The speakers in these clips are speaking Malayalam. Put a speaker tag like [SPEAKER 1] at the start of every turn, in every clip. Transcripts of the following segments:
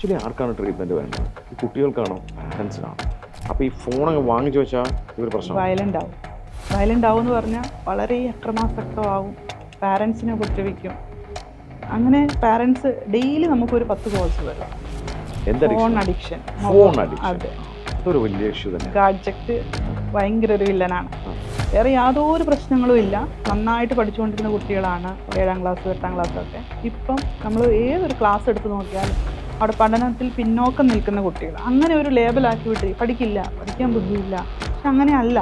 [SPEAKER 1] ആക്ച്വലി ആർക്കാണ് ട്രീറ്റ്മെൻറ്റ് വേണ്ടത്? ഈ കുട്ടികൾക്കാണോ പാരൻസിനാണോ? അപ്പോൾ ഈ ഫോണങ്ങ് വാങ്ങിച്ചു വെച്ചാൽ ഇതൊരു പ്രശ്നം.
[SPEAKER 2] വയലൻ്റ് ആവും. എന്ന് പറഞ്ഞാൽ വളരെ അക്രമാസക്തമാവും, പാരൻസിനെ ഉപദ്രവിക്കും. അങ്ങനെ പാരൻസ് ഡെയിലി നമുക്കൊരു 10 കോൾസ് വരും. Phone addiction.
[SPEAKER 1] അതെ, അതൊരു വലിയ ഇഷ്യൂ തന്നെ.
[SPEAKER 2] ഗാഡ്ജറ്റ് ഭയങ്കര ഒരു വില്ലനാണ്. വേറെ യാതൊരു പ്രശ്നങ്ങളും ഇല്ല. നന്നായിട്ട് പഠിച്ചുകൊണ്ടിരുന്ന കുട്ടികളാണ് 7ാം ക്ലാസ് 8ാം ക്ലാസ്സൊക്കെ. ഇപ്പം നമ്മൾ ഏതൊരു ക്ലാസ് എടുത്ത് നോക്കിയാലും അവിടെ പഠനത്തിൽ പിന്നോക്കം നിൽക്കുന്ന കുട്ടികൾ അങ്ങനെ ഒരു ലേബലാക്കി വിട്ട് പഠിക്കാൻ ബുദ്ധിയില്ല. പക്ഷെ അങ്ങനെയല്ല.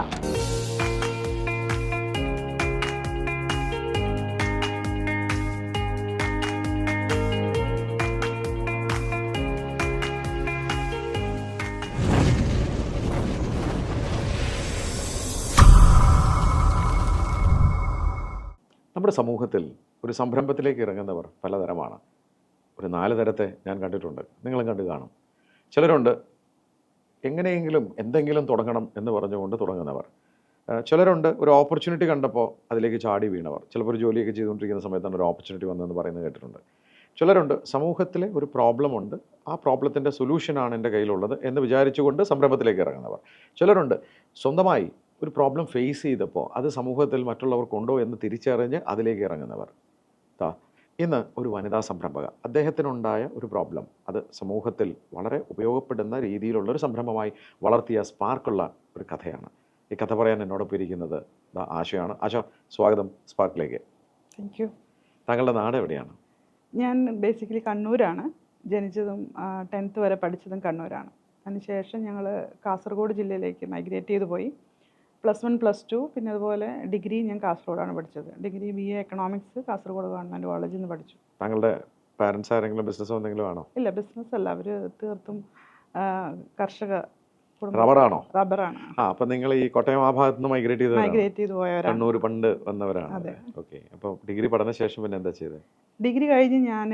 [SPEAKER 1] നമ്മുടെ സമൂഹത്തിൽ ഒരു സംരംഭത്തിലേക്ക് ഇറങ്ങുന്നവർ പലതരമാണ്. ഒരു 4 തരത്തെ ഞാൻ കണ്ടിട്ടുണ്ട്, നിങ്ങളും കണ്ടു കാണും. ചിലരുണ്ട് എങ്ങനെയെങ്കിലും എന്തെങ്കിലും തുടങ്ങണം എന്ന് പറഞ്ഞുകൊണ്ട് തുടങ്ങുന്നവർ. ചിലരുണ്ട് ഒരു ഓപ്പർച്യൂണിറ്റി കണ്ടപ്പോൾ അതിലേക്ക് ചാടി വീണവർ. ചിലപ്പോൾ ഒരു ജോലിയൊക്കെ ചെയ്തുകൊണ്ടിരിക്കുന്ന സമയത്താണ് ഒരു ഓപ്പർച്യൂണിറ്റി വന്നതെന്ന് പറയുന്നത് കേട്ടിട്ടുണ്ട്. ചിലരുണ്ട് സമൂഹത്തിലെ ഒരു പ്രോബ്ലം ഉണ്ട്, ആ പ്രോബ്ലത്തിൻ്റെ സൊല്യൂഷനാണ് എൻ്റെ കയ്യിലുള്ളത് എന്ന് വിചാരിച്ചുകൊണ്ട് സംരംഭത്തിലേക്ക് ഇറങ്ങുന്നവർ. ചിലരുണ്ട് സ്വന്തമായി ഒരു പ്രോബ്ലം ഫേസ് ചെയ്തപ്പോൾ അത് സമൂഹത്തിൽ മറ്റുള്ളവർക്കുണ്ടോ എന്ന് തിരിച്ചറിഞ്ഞ് അതിലേക്ക് ഇറങ്ങുന്നവർ. ഇന്ന് ഒരു വനിതാ സംരംഭക, അദ്ദേഹത്തിനുണ്ടായ ഒരു പ്രോബ്ലം അത് സമൂഹത്തിൽ വളരെ ഉപയോഗപ്പെടുന്ന രീതിയിലുള്ളൊരു സംരംഭമായി വളർത്തിയ സ്പാർക്കുള്ള ഒരു കഥയാണ്. ഈ കഥ പറയാൻ എന്നോടൊപ്പം ഇരിക്കുന്നത് ആശയാണ്. ആശ, സ്വാഗതം സ്പാർക്കിലേക്ക്.
[SPEAKER 2] Thank you.
[SPEAKER 1] താങ്കളുടെ നാട് എവിടെയാണ്?
[SPEAKER 2] ഞാൻ ബേസിക്കലി കണ്ണൂരാണ്. ജനിച്ചതും 10th വരെ പഠിച്ചതും കണ്ണൂരാണ്. അതിനുശേഷം ഞങ്ങൾ കാസർഗോഡ് ജില്ലയിലേക്ക് മൈഗ്രേറ്റ് ചെയ്ത് പോയി. +1 +2 പിന്നെ അതുപോലെ ഡിഗ്രി ഞാൻ കാസർഗോഡാണ് പഠിച്ചത്. Degree BA economics Kasaragod government കോളേജിൽ നിന്ന് പഠിച്ചു.
[SPEAKER 1] താങ്കളുടെ പാരൻസ് ആരെങ്കിലും ബിസിനസ്സോ എന്തെങ്കിലും ആണോ?
[SPEAKER 2] ഇല്ല, ബിസിനസ് അല്ല. അവർ തീർത്തും കർഷക
[SPEAKER 1] റബ്ബറാണോ?
[SPEAKER 2] റബ്ബറാണ്.
[SPEAKER 1] അപ്പം നിങ്ങൾ ഈ കോട്ടയം ആ ഭാഗത്ത് നിന്ന് മൈഗ്രേറ്റ്
[SPEAKER 2] ചെയ്ത് പോയവരാണ്.
[SPEAKER 1] കണ്ണൂർ പണ്ട് വന്നവരാണ്. ഓക്കെ. അപ്പോൾ ഡിഗ്രി പഠനശേഷം പിന്നെ എന്താ ചെയ്തത്?
[SPEAKER 2] ഡിഗ്രി കഴിഞ്ഞ് ഞാൻ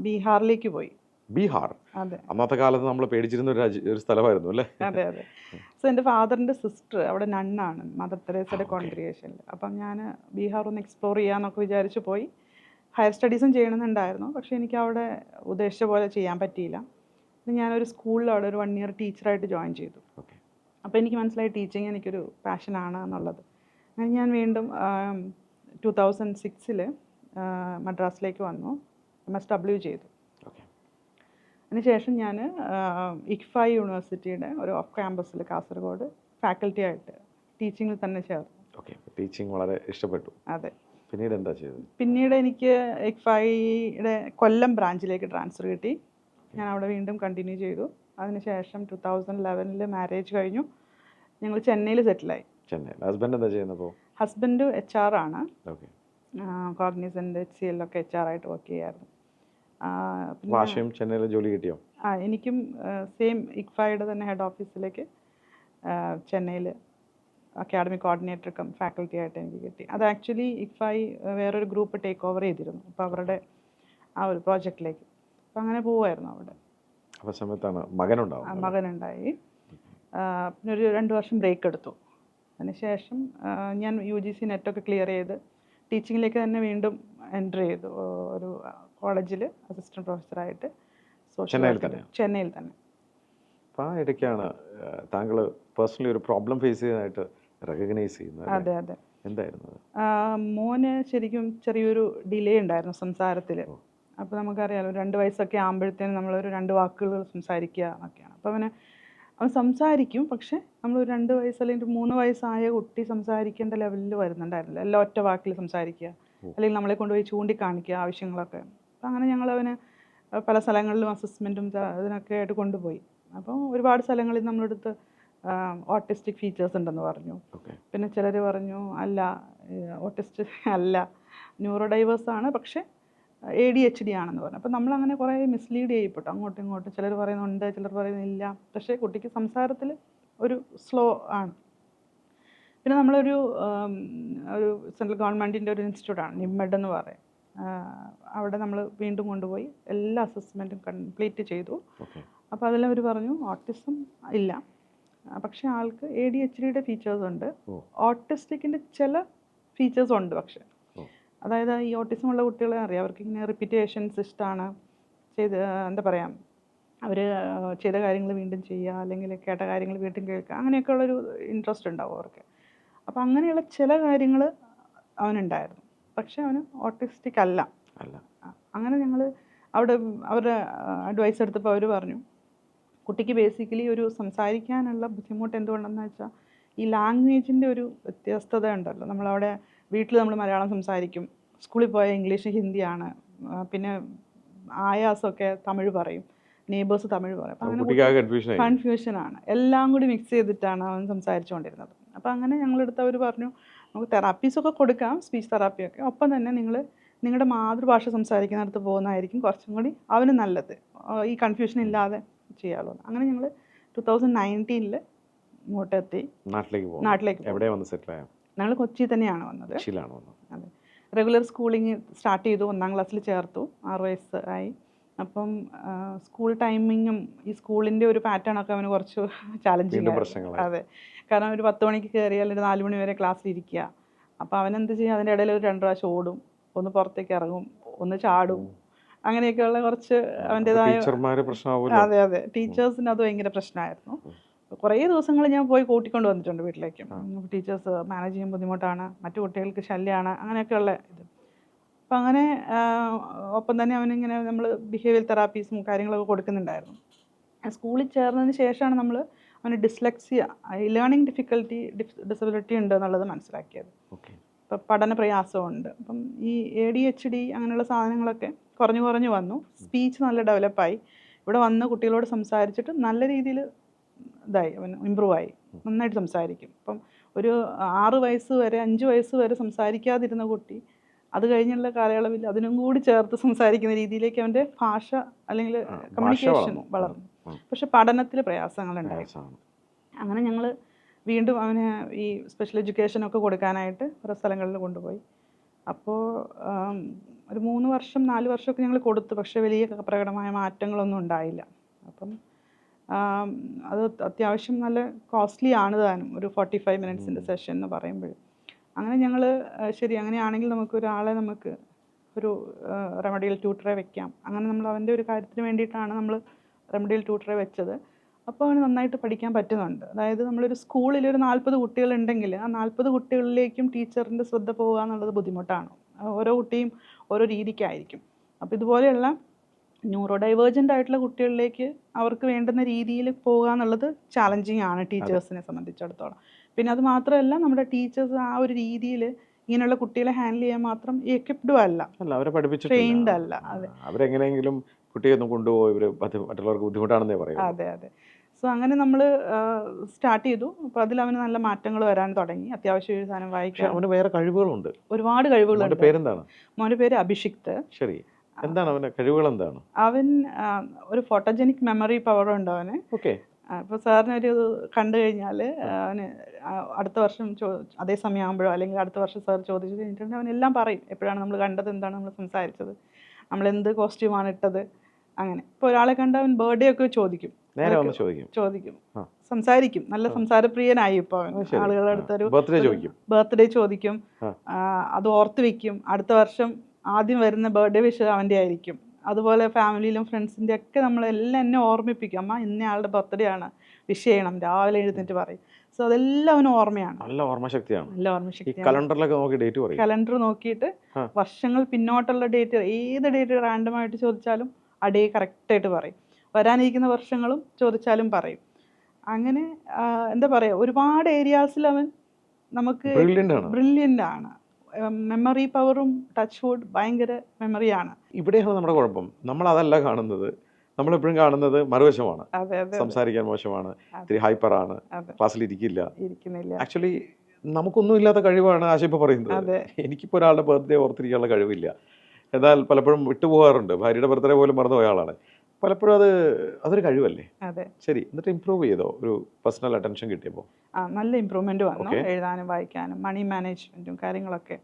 [SPEAKER 2] ബീഹാറിലേക്ക് പോയി.
[SPEAKER 1] ബീഹാർ?
[SPEAKER 2] അതെ.
[SPEAKER 1] അന്നത്തെ കാലത്ത് നമ്മൾ പേടിച്ചിരുന്ന ഒരു സ്ഥലമായിരുന്നു അല്ലേ?
[SPEAKER 2] അതെ. സോ എൻ്റെ ഫാദറിൻ്റെ സിസ്റ്റർ അവിടെ നണ്ണാണ്, മദർ തെരേസയുടെ കോൺഗ്രിഗേഷനിൽ. അപ്പം ഞാൻ ബീഹാർ ഒന്ന് എക്സ്പ്ലോർ ചെയ്യാമെന്നൊക്കെ വിചാരിച്ച് പോയി. ഹയർ സ്റ്റഡീസും ചെയ്യണമെന്നുണ്ടായിരുന്നു, പക്ഷേ എനിക്ക് അവിടെ ഉദ്ദേശിച്ച പോലെ ചെയ്യാൻ പറ്റിയില്ല. ഞാനൊരു സ്കൂളിൽ അവിടെ ഒരു 1 ഇയർ ടീച്ചറായിട്ട് ജോയിൻ ചെയ്തു. അപ്പോൾ എനിക്ക് മനസ്സിലായി ടീച്ചിങ് എനിക്കൊരു പാഷനാണ് എന്നുള്ളത്. അങ്ങനെ ഞാൻ വീണ്ടും 2006 മദ്രാസിലേക്ക് വന്നു, MSW ചെയ്തു. അതിനുശേഷം ഞാൻ ICFAI യൂണിവേഴ്സിറ്റിയുടെ ഒരു ഓഫ് ക്യാമ്പസിൽ കാസർഗോഡ് ഫാക്കൽറ്റി ആയിട്ട് ടീച്ചിങ്ങിൽ തന്നെ ചേർന്നു.
[SPEAKER 1] ഓക്കെ. ടീച്ചിങ് വളരെ ഇഷ്ടപ്പെട്ടു.
[SPEAKER 2] അതെ.
[SPEAKER 1] പിന്നീട് എന്താ ചെയ്തത്?
[SPEAKER 2] പിന്നീട് എനിക്ക് ICFAIയുടെ കൊല്ലം ബ്രാഞ്ചിലേക്ക് ട്രാൻസ്ഫർ കിട്ടി. ഞാൻ അവിടെ വീണ്ടും കണ്ടിന്യൂ ചെയ്തു. അതിനുശേഷം 2011 മാരേജ് കഴിഞ്ഞു. ഞങ്ങൾ ചെന്നൈയിൽ സെറ്റിലായി.
[SPEAKER 1] ചെന്നൈയിൽ. ഹസ്ബൻഡ് എന്താ ചെയ്യുന്നപ്പോൾ?
[SPEAKER 2] ഹസ്ബൻഡ് HR ആണ്.
[SPEAKER 1] ഓക്കെ.
[SPEAKER 2] കോഗ്നിസൻ്റ് HCL ഒക്കെ HR ആയിട്ട് വർക്ക് ചെയ്യായിരുന്നു.
[SPEAKER 1] ഭാഷയും ചെന്നൈയിൽ ജോലി കിട്ടിയോ?
[SPEAKER 2] എനിക്കും സെയിം ICFAIയുടെ തന്നെ ഹെഡ് ഓഫീസിലേക്ക് ചെന്നൈയിൽ അക്കാഡമിക് കോർഡിനേറ്റർ കം ഫാക്കൽറ്റി ആയിട്ട് എനിക്ക് കിട്ടി. അത് ആക്ച്വലി ICFAI വേറൊരു ഗ്രൂപ്പ് ടേക്ക് ഓവർ ചെയ്തിരുന്നു, അപ്പോൾ അവരുടെ ആ ഒരു പ്രോജക്റ്റിലേക്ക്. അപ്പോൾ അങ്ങനെ പോവുമായിരുന്നു അവിടെ.
[SPEAKER 1] അപ്പോൾ സമയത്താണ്
[SPEAKER 2] മകനുണ്ടായി. പിന്നെ ഒരു 2 വർഷം ബ്രേക്ക് എടുത്തു. അതിനുശേഷം ഞാൻ UGC നെറ്റൊക്കെ ക്ലിയർ ചെയ്ത് ടീച്ചിങ്ങിലേക്ക് തന്നെ വീണ്ടും എൻ്റർ ചെയ്തു. ഒരു കോളേജിൽ അസിസ്റ്റൻറ്റ് പ്രൊഫസറായിട്ട് ചെന്നൈയിൽ തന്നെ.
[SPEAKER 1] അപ്പോൾ ആ ഇടയ്ക്കാണ് താങ്കൾ പേഴ്സണലി ഒരു പ്രോബ്ലം ഫേസ് ചെയ്തതായിട്ട് റെക്കഗ്നൈസ് ചെയ്യുന്നത്.
[SPEAKER 2] അതെ.
[SPEAKER 1] എന്തായിരുന്നു?
[SPEAKER 2] മോന് ശരിക്കും ചെറിയൊരു ഡിലേ ഉണ്ടായിരുന്നു സംസാരത്തിൽ. അപ്പോൾ നമുക്കറിയാമല്ലോ, 2 വയസ്സൊക്കെ ആകുമ്പോഴത്തേനും നമ്മളൊരു 2 വാക്കുകൾ സംസാരിക്കുക എന്നൊക്കെയാണ്. അപ്പോൾ അവൻ സംസാരിക്കും, പക്ഷേ നമ്മളൊരു 2 വയസ്സ് അല്ലെങ്കിൽ 3 വയസ്സായ കുട്ടി സംസാരിക്കേണ്ട ലെവലിൽ വരുന്നുണ്ടായിരുന്നില്ല. എല്ലാം ഒറ്റ വാക്കിൽ സംസാരിക്കുക, അല്ലെങ്കിൽ നമ്മളെ കൊണ്ടുപോയി ചൂണ്ടിക്കാണിക്കുക ആവശ്യങ്ങളൊക്കെ. അപ്പോൾ അങ്ങനെ ഞങ്ങളവന് പല സ്ഥലങ്ങളിലും അസസ്മെൻറ്റും ഇതിനൊക്കെ ആയിട്ട് കൊണ്ടുപോയി. അപ്പോൾ ഒരുപാട് സ്ഥലങ്ങളിൽ നമ്മളെടുത്ത് ഓട്ടിസ്റ്റിക് ഫീച്ചേഴ്സ് ഉണ്ടെന്ന് പറഞ്ഞു. പിന്നെ ചിലർ പറഞ്ഞു അല്ല, ഓട്ടിസ്റ്റ് അല്ല, ന്യൂറോ ഡൈവേഴ്സ് ആണ്, പക്ഷേ ADHD ആണെന്ന് പറഞ്ഞു. അപ്പോൾ നമ്മളങ്ങനെ കുറേ മിസ്ലീഡ് ചെയ്യപ്പെട്ടു അങ്ങോട്ടും ഇങ്ങോട്ടും. ചിലർ പറയുന്നുണ്ട്, ചിലർ പറയുന്നില്ല. പക്ഷേ കുട്ടിക്ക് സംസാരത്തിൽ ഒരു സ്ലോ ആണ്. പിന്നെ നമ്മളൊരു സെൻട്രൽ ഗവൺമെൻറ്റിൻ്റെ ഒരു ഇൻസ്റ്റിറ്റ്യൂട്ടാണ് NIMED എന്ന് പറയും. അവിടെ നമ്മൾ വീണ്ടും കൊണ്ടുപോയി എല്ലാ അസസ്മെൻറ്റും കംപ്ലീറ്റ് ചെയ്തു. അപ്പോൾ അതിൽ അവർ പറഞ്ഞു ഓട്ടിസം ഇല്ല, പക്ഷേ ആൾക്ക് ADHDയുടെ ഫീച്ചേഴ്സ് ഉണ്ട്, ഓട്ടിസ്റ്റിക്കിൻ്റെ ചില ഫീച്ചേഴ്സ് ഉണ്ട്. പക്ഷേ അതായത് ഈ ഓട്ടിസം ഉള്ള കുട്ടികളെ അറിയാം, അവർക്ക് ഇങ്ങനെ റിപ്പീറ്റേഷൻസ് ഇഷ്ടമാണ്, എന്താ പറയുക, അവർ ചെയ്ത കാര്യങ്ങൾ വീണ്ടും ചെയ്യുക, അല്ലെങ്കിൽ കേട്ട കാര്യങ്ങൾ വീണ്ടും കേൾക്കുക, അങ്ങനെയൊക്കെയുള്ളൊരു ഇൻട്രസ്റ്റ് ഉണ്ടാവും അവർക്ക്. അപ്പോൾ അങ്ങനെയുള്ള ചില കാര്യങ്ങൾ അവനുണ്ടായിരുന്നു. പക്ഷെ അവന് ഓട്ടിസ്റ്റിക് അല്ല.
[SPEAKER 1] അല്ല.
[SPEAKER 2] അങ്ങനെ ഞങ്ങൾ അവിടെ അവരുടെ അഡ്വൈസ് എടുത്തപ്പോൾ അവർ പറഞ്ഞു, കുട്ടിക്ക് ബേസിക്കലി ഒരു സംസാരിക്കാനുള്ള ബുദ്ധിമുട്ട് എന്തുകൊണ്ടെന്ന് വെച്ചാൽ ഈ ലാംഗ്വേജിൻ്റെ ഒരു വ്യത്യസ്തത ഉണ്ടല്ലോ. നമ്മളവിടെ വീട്ടിൽ നമ്മൾ മലയാളം സംസാരിക്കും, സ്കൂളിൽ പോയാൽ ഇംഗ്ലീഷ് ഹിന്ദിയാണ്, പിന്നെ ആയാസമൊക്കെ തമിഴ് പറയും, നെയ്ബേഴ്സ് തമിഴ് പറയും. അപ്പം അങ്ങനെ കൺഫ്യൂഷനാണ്, എല്ലാം കൂടി മിക്സ് ചെയ്തിട്ടാണ് അവൻ സംസാരിച്ചുകൊണ്ടിരുന്നത്. അപ്പോൾ അങ്ങനെ ഞങ്ങളെടുത്ത് അവർ പറഞ്ഞു, നമുക്ക് തെറാപ്പീസൊക്കെ കൊടുക്കാം, സ്പീച്ച് തെറാപ്പിയൊക്കെ, ഒപ്പം തന്നെ നിങ്ങൾ നിങ്ങളുടെ മാതൃഭാഷ സംസാരിക്കുന്നിടത്ത് പോകുന്നതായിരിക്കും കുറച്ചും കൂടി അവന് നല്ലത്, ഈ കൺഫ്യൂഷൻ ഇല്ലാതെ ചെയ്യാമല്ലോ. അങ്ങനെ ഞങ്ങൾ 2019 ഇങ്ങോട്ടെത്തി, നാട്ടിലേക്ക്
[SPEAKER 1] എവിടെ വന്ന് സെറ്റിൽ ആയോ?
[SPEAKER 2] ഞങ്ങൾ കൊച്ചി തന്നെയാണ് വന്നത്.
[SPEAKER 1] അതെ.
[SPEAKER 2] റെഗുലർ സ്കൂളിങ് സ്റ്റാർട്ട് ചെയ്തു, 1ാം ക്ലാസ്സിൽ ചേർത്തു, 6 വയസ്സ് ആയി. അപ്പം സ്കൂൾ ടൈമിങ്ങും ഈ സ്കൂളിൻ്റെ ഒരു പാറ്റേണൊക്കെ അവന് കുറച്ച് ചാലഞ്ചിങ് ആയിരുന്നു. അതെ, കാരണം ഒരു 10 മണിക്ക് കയറിയാൽ ഒരു 4 മണി വരെ ക്ലാസ്സിലിരിക്കുക. അപ്പോൾ അവനെന്ത് ചെയ്യും, അതിൻ്റെ ഇടയിൽ ഒരു 2 പ്രാവശ്യം ഓടും, ഒന്ന് പുറത്തേക്ക് ഇറങ്ങും, ഒന്ന് ചാടും, അങ്ങനെയൊക്കെയുള്ള കുറച്ച് അവൻ്റെതായ. അതെ, ടീച്ചേഴ്സിന് അത് ഭയങ്കര പ്രശ്നമായിരുന്നു. കുറേ ദിവസങ്ങൾ ഞാൻ പോയി കൂട്ടിക്കൊണ്ട് വന്നിട്ടുണ്ട് വീട്ടിലേക്ക്. ടീച്ചേഴ്സ് മാനേജ് ചെയ്യാൻ ബുദ്ധിമുട്ടാണ്, മറ്റു കുട്ടികൾക്ക് ശല്യമാണ്, അങ്ങനെയൊക്കെയുള്ള ഇത്. അപ്പം അങ്ങനെ ഒപ്പം തന്നെ അവനിങ്ങനെ നമ്മൾ ബിഹേവിയർ തെറാപ്പീസും കാര്യങ്ങളൊക്കെ കൊടുക്കുന്നുണ്ടായിരുന്നു. സ്കൂളിൽ ചേർന്നതിന് ശേഷമാണ് നമ്മൾ അവന് ഡിസ്ലെക്സിയ, ലേണിംഗ് ഡിസബിലിറ്റി ഉണ്ട് എന്നുള്ളത് മനസ്സിലാക്കിയത്. ഇപ്പം പഠന പ്രയാസമുണ്ട്. അപ്പം ഈ ADHD അങ്ങനെയുള്ള സാധനങ്ങളൊക്കെ കുറഞ്ഞു വന്നു. സ്പീച്ച് നല്ല ഡെവലപ്പായി. ഇവിടെ വന്ന് കുട്ടികളോട് സംസാരിച്ചിട്ട് നല്ല രീതിയിൽ ഇതായി, അവൻ ഇമ്പ്രൂവ് ആയി, നന്നായിട്ട് സംസാരിക്കും. അപ്പം ഒരു 6 വയസ്സ് വരെ 5 വയസ്സ് വരെ സംസാരിക്കാതിരുന്ന കുട്ടി അത് കഴിഞ്ഞുള്ള കാലയളവിൽ അതിനും കൂടി ചേർത്ത് സംസാരിക്കുന്ന രീതിയിലേക്ക് അവൻ്റെ ഭാഷ അല്ലെങ്കിൽ കമ്മ്യൂണിക്കേഷൻ വളർന്നു. പക്ഷെ പഠനത്തിൽ പ്രയാസങ്ങളുണ്ടായി. അങ്ങനെ ഞങ്ങൾ വീണ്ടും അവന് ഈ സ്പെഷ്യൽ എഡ്യൂക്കേഷനൊക്കെ കൊടുക്കാനായിട്ട് ഓരോ സ്ഥലങ്ങളിൽ കൊണ്ടുപോയി. അപ്പോൾ ഒരു 3 വർഷം 4 വർഷമൊക്കെ ഞങ്ങൾ കൊടുത്തു. പക്ഷേ വലിയ പ്രകടമായ മാറ്റങ്ങളൊന്നും ഉണ്ടായില്ല. അപ്പം അത് അത്യാവശ്യം നല്ല കോസ്റ്റ്ലി ആണ് താനും, ഒരു 45 മിനിറ്റ്സിൻ്റെ സെഷൻ എന്ന് പറയുമ്പോൾ. അങ്ങനെ ഞങ്ങൾ ശരി, അങ്ങനെയാണെങ്കിൽ നമുക്ക് ഒരു റെമഡിയൽ ട്യൂട്ടറെ വെക്കാം. അങ്ങനെ നമ്മൾ അവൻ്റെ ഒരു കാര്യത്തിന് വേണ്ടിയിട്ടാണ് നമ്മൾ റെമഡിയൽ ട്യൂട്ടറെ വെച്ചത്. അപ്പോൾ അവന് നന്നായിട്ട് പഠിക്കാൻ പറ്റുന്നുണ്ട്. അതായത് നമ്മളൊരു സ്കൂളിൽ ഒരു 40 കുട്ടികളുണ്ടെങ്കിൽ ആ 40 കുട്ടികളിലേക്കും ടീച്ചറിൻ്റെ ശ്രദ്ധ പോകുക എന്നുള്ളത് ബുദ്ധിമുട്ടാണ്. ഓരോ കുട്ടിയും ഓരോ രീതിക്കായിരിക്കും. അപ്പോൾ ഇതുപോലെയുള്ള ന്യൂറോ ഡൈവേർജൻ്റ് ആയിട്ടുള്ള കുട്ടികളിലേക്ക് അവർക്ക് വേണ്ടുന്ന രീതിയിൽ പോകുക എന്നുള്ളത് ചാലഞ്ചിങ് ആണ് ടീച്ചേഴ്സിനെ സംബന്ധിച്ചിടത്തോളം. പിന്നെ അത് മാത്രമല്ല, നമ്മുടെ ടീച്ചേഴ്സ് ആ ഒരു രീതിയിൽ ഇങ്ങനെയുള്ള കുട്ടികളെ ഹാൻഡിൽ ചെയ്യാൻ മാത്രം എക്വിപ്ഡും അല്ല,
[SPEAKER 1] അവരെ
[SPEAKER 2] ട്രെയിൻഡ് അല്ല. അതെ,
[SPEAKER 1] അവരെങ്ങനെയെങ്കിലും കുട്ടിയൊന്നും കൊണ്ടുപോയി മറ്റുള്ളവർക്ക് ബുദ്ധിമുട്ടാണെന്നേ പറയും.
[SPEAKER 2] അതെ. സോ അങ്ങനെ നമ്മൾ സ്റ്റാർട്ട് ചെയ്തു. അപ്പോൾ അതിൽ അവന് നല്ല മാറ്റങ്ങൾ വരാൻ തുടങ്ങി. അത്യാവശ്യം എഴുതാനും വായിക്കാനും.
[SPEAKER 1] അവന് വേറെ കഴിവുകളുണ്ട്,
[SPEAKER 2] ഒരുപാട് കഴിവുകളുണ്ട്.
[SPEAKER 1] പേരെന്താണ്?
[SPEAKER 2] മോൻ്റെ പേര് അഭിഷിക്ത്.
[SPEAKER 1] ശരി, എന്താണ് അവൻ്റെ കഴിവുകൾ? എന്താണ്?
[SPEAKER 2] അവൻ ഒരു ഫോട്ടോജനിക് മെമ്മറി പവർ ഉണ്ട് അവന്.
[SPEAKER 1] ഓക്കെ.
[SPEAKER 2] ഇപ്പോൾ സാറിനൊരു കണ്ടു കഴിഞ്ഞാൽ അവന് അടുത്ത വർഷം അതേ സമയമാകുമ്പോഴോ അല്ലെങ്കിൽ അടുത്ത വർഷം സാർ ചോദിച്ചു കഴിഞ്ഞിട്ടുണ്ടെങ്കിൽ അവനെല്ലാം പറയും. എപ്പോഴാണ് നമ്മൾ കണ്ടത്, എന്താണ് നമ്മൾ സംസാരിച്ചത്, നമ്മളെന്ത് കോസ്റ്റ്യൂമാണ് ഇട്ടത്, അങ്ങനെ. ഇപ്പോൾ ഒരാളെ കണ്ട അവൻ ബർത്ത്ഡേ ഒക്കെ ചോദിക്കും, സംസാരിക്കും. നല്ല സംസാരപ്രിയനായി ഇപ്പോൾ അവൻ. ആളുകളുടെ അടുത്തൊരു ബർത്ത്ഡേ ചോദിക്കും, അത് ഓർത്ത് വെക്കും. അടുത്ത വർഷം ആദ്യം വരുന്ന ബർത്ത്ഡേ വിഷ് അവൻ്റെ ആയിരിക്കും. അതുപോലെ ഫാമിലിയിലും ഫ്രണ്ട്സിൻ്റെ ഒക്കെ നമ്മളെല്ലാം എന്നെ ഓർമ്മിപ്പിക്കും, അമ്മ ഇന്നയാളുടെ ബർത്ത്ഡേ ആണ്, വിഷ് ചെയ്യണം, രാവിലെ എഴുന്നേറ്റ് പറയും. സോ അതെല്ലാം അവന് ഓർമ്മയാണ്,
[SPEAKER 1] നല്ല ഓർമ്മശക്തിയാണ്.
[SPEAKER 2] കലണ്ടർ നോക്കിയിട്ട് വർഷങ്ങൾ പിന്നോട്ടുള്ള ഡേറ്റ്, ഏത് ഡേറ്റ് റാൻഡമായിട്ട് ചോദിച്ചാലും ആ ഡേ കറക്റ്റായിട്ട് പറയും. വരാനിരിക്കുന്ന വർഷങ്ങളും ചോദിച്ചാലും പറയും. അങ്ങനെ എന്താ പറയുക, ഒരുപാട് ഏരിയാസിൽ അവൻ നമുക്ക് ബ്രില്യൻ്റ് ആണ്. മെമ്മറി പവറും ടച്ച് വുഡ് ഭയങ്കര മെമ്മറിയാണ്.
[SPEAKER 1] ഇവിടെയാണ് നമ്മുടെ കുഴപ്പം. നമ്മളതല്ല കാണുന്നത്. നമ്മളെപ്പോഴും കാണുന്നത് മറുവശമാണ്. സംസാരിക്കാൻ മോശമാണ്, ഇത്തിരി ഹൈപ്പറാണ്, ക്ലാസ്സിൽ ഇരിക്കുന്നില്ല. ആക്ച്വലി നമുക്കൊന്നും ഇല്ലാത്ത കഴിവാണ് ആശിപ്പ് പറയുന്നത്. എനിക്കിപ്പോൾ ഒരാളുടെ ബർത്ത്ഡേ ഓർത്തിരിക്കാനുള്ള കഴിവില്ല. എന്നാൽ പലപ്പോഴും വിട്ടുപോകാറുണ്ട്. ഭാര്യയുടെ ബർത്ത്ഡേ പോലും മറന്നുപോയ ആളാണ്. പലപ്പോഴും അതൊരു കഴിവല്ലേ? ശരി, എന്നിട്ട് ഇമ്പ്രൂവ് ചെയ്തോ? ഒരു പേഴ്സണൽ അറ്റൻഷൻ കിട്ടിയപ്പോൾ
[SPEAKER 2] നല്ല ഇമ്പ്രൂവ്മെന്റ് വന്നു, എഴുതാനും വായിക്കാനും മണി മാനേജ്മെന്റും കാര്യങ്ങളൊക്കെ.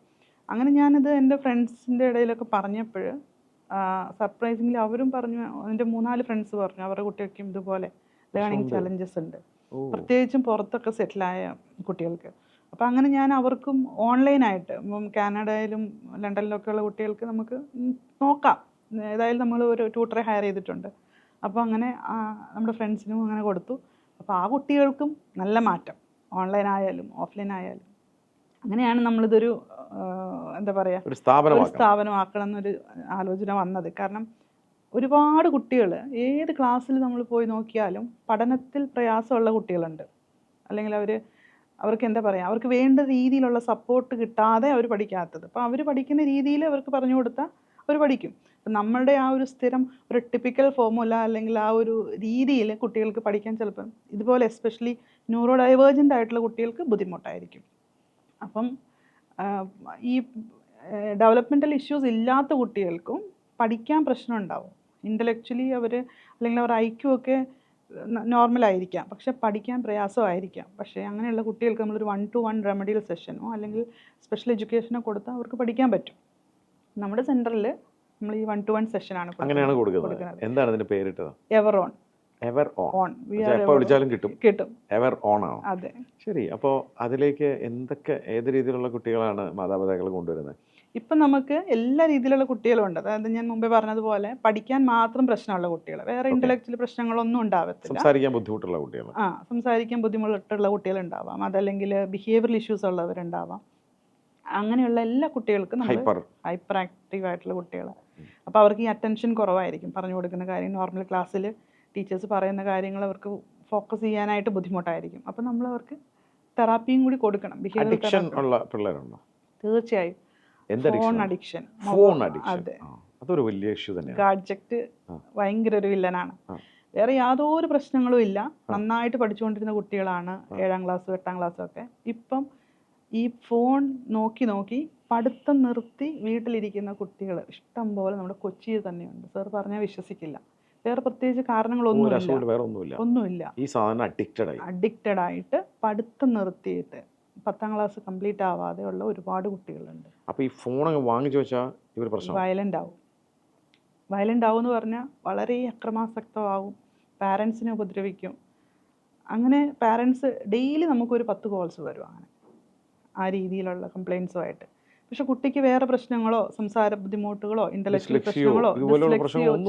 [SPEAKER 2] അങ്ങനെ ഞാനത് എൻ്റെ ഫ്രണ്ട്സിൻ്റെ ഇടയിലൊക്കെ പറഞ്ഞപ്പോൾ സർപ്രൈസിംഗ്ലി അവരും പറഞ്ഞു, എൻ്റെ 3-4 ഫ്രണ്ട്സ് പറഞ്ഞു അവരുടെ കുട്ടികൾക്കും ഇതുപോലെ ലേണിംഗ് ചലഞ്ചസ് ഉണ്ട്, പ്രത്യേകിച്ചും പുറത്തൊക്കെ സെറ്റിലായ കുട്ടികൾക്ക്. അപ്പോൾ അങ്ങനെ ഞാൻ അവർക്കും ഓൺലൈനായിട്ട്, കാനഡയിലും ലണ്ടനിലൊക്കെ ഉള്ള കുട്ടികൾക്ക് നമുക്ക് നോക്കാം, ഏതായാലും നമ്മൾ ഒരു ട്യൂട്ടറെ ഹയർ ചെയ്തിട്ടുണ്ട്. അപ്പോൾ അങ്ങനെ നമ്മുടെ ഫ്രണ്ട്സിനും അങ്ങനെ കൊടുത്തു. അപ്പോൾ ആ കുട്ടികൾക്കും നല്ല മാറ്റം, ഓൺലൈൻ ആയാലും ഓഫ്ലൈൻ ആയാലും. അങ്ങനെയാണ് നമ്മളിതൊരു എന്താ പറയുക,
[SPEAKER 1] ഒരു
[SPEAKER 2] ഒരു
[SPEAKER 1] സ്ഥാപനമാക്കണം.
[SPEAKER 2] സ്ഥാപനമാക്കണം എന്നൊരു ആലോചന വന്നത്. കാരണം ഒരുപാട് കുട്ടികൾ ഏത് ക്ലാസ്സിൽ നമ്മൾ പോയി നോക്കിയാലും പഠനത്തിൽ പ്രയാസമുള്ള കുട്ടികളുണ്ട്. അല്ലെങ്കിൽ അവർക്ക് എന്താ പറയുക, അവർക്ക് വേണ്ട രീതിയിലുള്ള സപ്പോർട്ട് കിട്ടാതെ അവർ പഠിക്കാത്തത്. അപ്പോൾ അവർ പഠിക്കുന്ന രീതിയിൽ അവർക്ക് പറഞ്ഞു കൊടുത്താൽ അവർ പഠിക്കും. അപ്പം നമ്മളുടെ ആ ഒരു സ്ഥിരം ഒരു ടിപ്പിക്കൽ ഫോർമുല അല്ലെങ്കിൽ ആ ഒരു രീതിയിൽ കുട്ടികൾക്ക് പഠിക്കാൻ ചിലപ്പം ഇതുപോലെ എസ്പെഷ്യലി ന്യൂറോ ഡൈവേർജൻ്റ് ആയിട്ടുള്ള കുട്ടികൾക്ക് ബുദ്ധിമുട്ടായിരിക്കും. അപ്പം ഈ ഡെവലപ്മെൻറ്റൽ ഇഷ്യൂസ് ഇല്ലാത്ത കുട്ടികൾക്കും പഠിക്കാൻ പ്രശ്നം ഉണ്ടാവും. ഇൻ്റലക്ച്വലി അവർ അല്ലെങ്കിൽ അവർ ഐക്യു ഒക്കെ നോർമലായിരിക്കാം, പക്ഷെ പഠിക്കാൻ പ്രയാസമായിരിക്കാം. പക്ഷേ അങ്ങനെയുള്ള കുട്ടികൾക്ക് നമ്മളൊരു 1-to-1 റെമഡിയൽ സെഷനോ അല്ലെങ്കിൽ സ്പെഷ്യൽ എഡ്യൂക്കേഷനോ കൊടുത്താൽ അവർക്ക് പഠിക്കാൻ പറ്റും. നമ്മുടെ സെൻറ്ററിൽ നമ്മൾ ഈ 1-to-1 സെഷനാണ്
[SPEAKER 1] അങ്ങനെയാണ് കൊടുക്കുന്നത്. എന്താണ് അതിന്റെ പേരിട്ടത്?
[SPEAKER 2] Everon.
[SPEAKER 1] Ever on.
[SPEAKER 2] We are
[SPEAKER 1] എപ്പോൾ വിളിച്ചാലും കിട്ടും.
[SPEAKER 2] കിട്ടും.
[SPEAKER 1] എവർ ഓൺ ആണോ?
[SPEAKER 2] അതെ.
[SPEAKER 1] ശരി. അപ്പോൾ അതിലേക്ക് ഏത് രീതിയിലുള്ള കുട്ടികളാണ് മാതാപിതാക്കൾ കൊണ്ടുവരുന്നത്?
[SPEAKER 2] ഇപ്പം നമുക്ക് എല്ലാ രീതിയിലുള്ള കുട്ടികളും ഉണ്ട്. അതായത് ഞാൻ മുമ്പേ പറഞ്ഞതുപോലെ പഠിക്കാൻ മാത്രം പ്രശ്നമുള്ള കുട്ടികൾ, വേറെ ഇൻ്റലക്ച്വൽ പ്രശ്നങ്ങളൊന്നും ഉണ്ടാവത്തില്ല.
[SPEAKER 1] സംസാരിക്കാൻ ബുദ്ധിമുട്ടുള്ള കുട്ടികൾ,
[SPEAKER 2] സംസാരിക്കാൻ ബുദ്ധിമുട്ടുള്ള കുട്ടികളുണ്ടാവാം, അതല്ലെങ്കിൽ ബിഹേവിയറൽ ഇഷ്യൂസ് ഉള്ളവരുണ്ടാവാം. അങ്ങനെയുള്ള എല്ലാ കുട്ടികൾക്കും നമ്മൾ ഹൈപ്പർ ആക്റ്റീവ് ആയിട്ടുള്ള കുട്ടികൾ. അപ്പോൾ അവർക്ക് ഈ അറ്റൻഷൻ കുറവായിരിക്കും. പറഞ്ഞു കൊടുക്കുന്ന കാര്യം നോർമൽ ക്ലാസ്സിൽ ടീച്ചേഴ്സ് പറയുന്ന കാര്യങ്ങൾ അവർക്ക് ഫോക്കസ് ചെയ്യാനായിട്ട് ബുദ്ധിമുട്ടായിരിക്കും. അപ്പോൾ നമ്മൾ അവർക്ക് തെറാപ്പിയും കൂടി കൊടുക്കണം.
[SPEAKER 1] അഡിക്ഷൻ ഉള്ള പിള്ളേരുണ്ടോ?
[SPEAKER 2] തീർച്ചയായും. Phone addiction.
[SPEAKER 1] അതെ, അതൊരു വലിയ ഇഷ്യൂ തന്നെയാണ്.
[SPEAKER 2] ഗാഡ്ജറ്റ് ഭയങ്കര ഒരു വില്ലനാണ്. വേറെ യാതൊരു പ്രശ്നങ്ങളും ഇല്ല. നന്നായിട്ട് പഠിച്ചുകൊണ്ടിരുന്ന കുട്ടികളാണ് 7ാം ക്ലാസ്സും 8ാം ക്ലാസ്സും ഒക്കെ. ഇപ്പം ഈ ഫോൺ നോക്കി നോക്കി പഠിത്തം നിർത്തി വീട്ടിലിരിക്കുന്ന കുട്ടികൾ ഇഷ്ടം പോലെ നമ്മുടെ കൊച്ചിയിൽ തന്നെയുണ്ട്. സാർ പറഞ്ഞാൽ വിശ്വസിക്കില്ല. വേറെ പ്രത്യേകിച്ച് കാരണങ്ങളൊന്നുമില്ല.
[SPEAKER 1] ഈ സാധനം അഡിക്റ്റഡ് ആയിട്ട്
[SPEAKER 2] പഠിത്തം നിർത്തിയിട്ട് 10ാം ക്ലാസ് കംപ്ലീറ്റ് ആവാതെ ഉള്ള ഒരുപാട് കുട്ടികളുണ്ട്.
[SPEAKER 1] അപ്പോൾ ഈ ഫോൺ വാങ്ങിച്ചു വെച്ചാൽ ഇവർ പ്രശ്നം
[SPEAKER 2] വയലൻ്റ് ആവും എന്ന് പറഞ്ഞാൽ വളരെ അക്രമാസക്തമാവും, പാരൻസിനെ ഉപദ്രവിക്കും. അങ്ങനെ പാരൻസ് ഡെയിലി നമുക്കൊരു 10 കോൾസ് വരും അങ്ങനെ ആ രീതിയിലുള്ള കംപ്ലയിൻസുമായിട്ട്. പക്ഷെ കുട്ടിക്ക് വേറെ പ്രശ്നങ്ങളോ സംസാര ബുദ്ധിമുട്ടുകളോ ഇൻ്റലക്ച്വൽ പ്രശ്നങ്ങളോ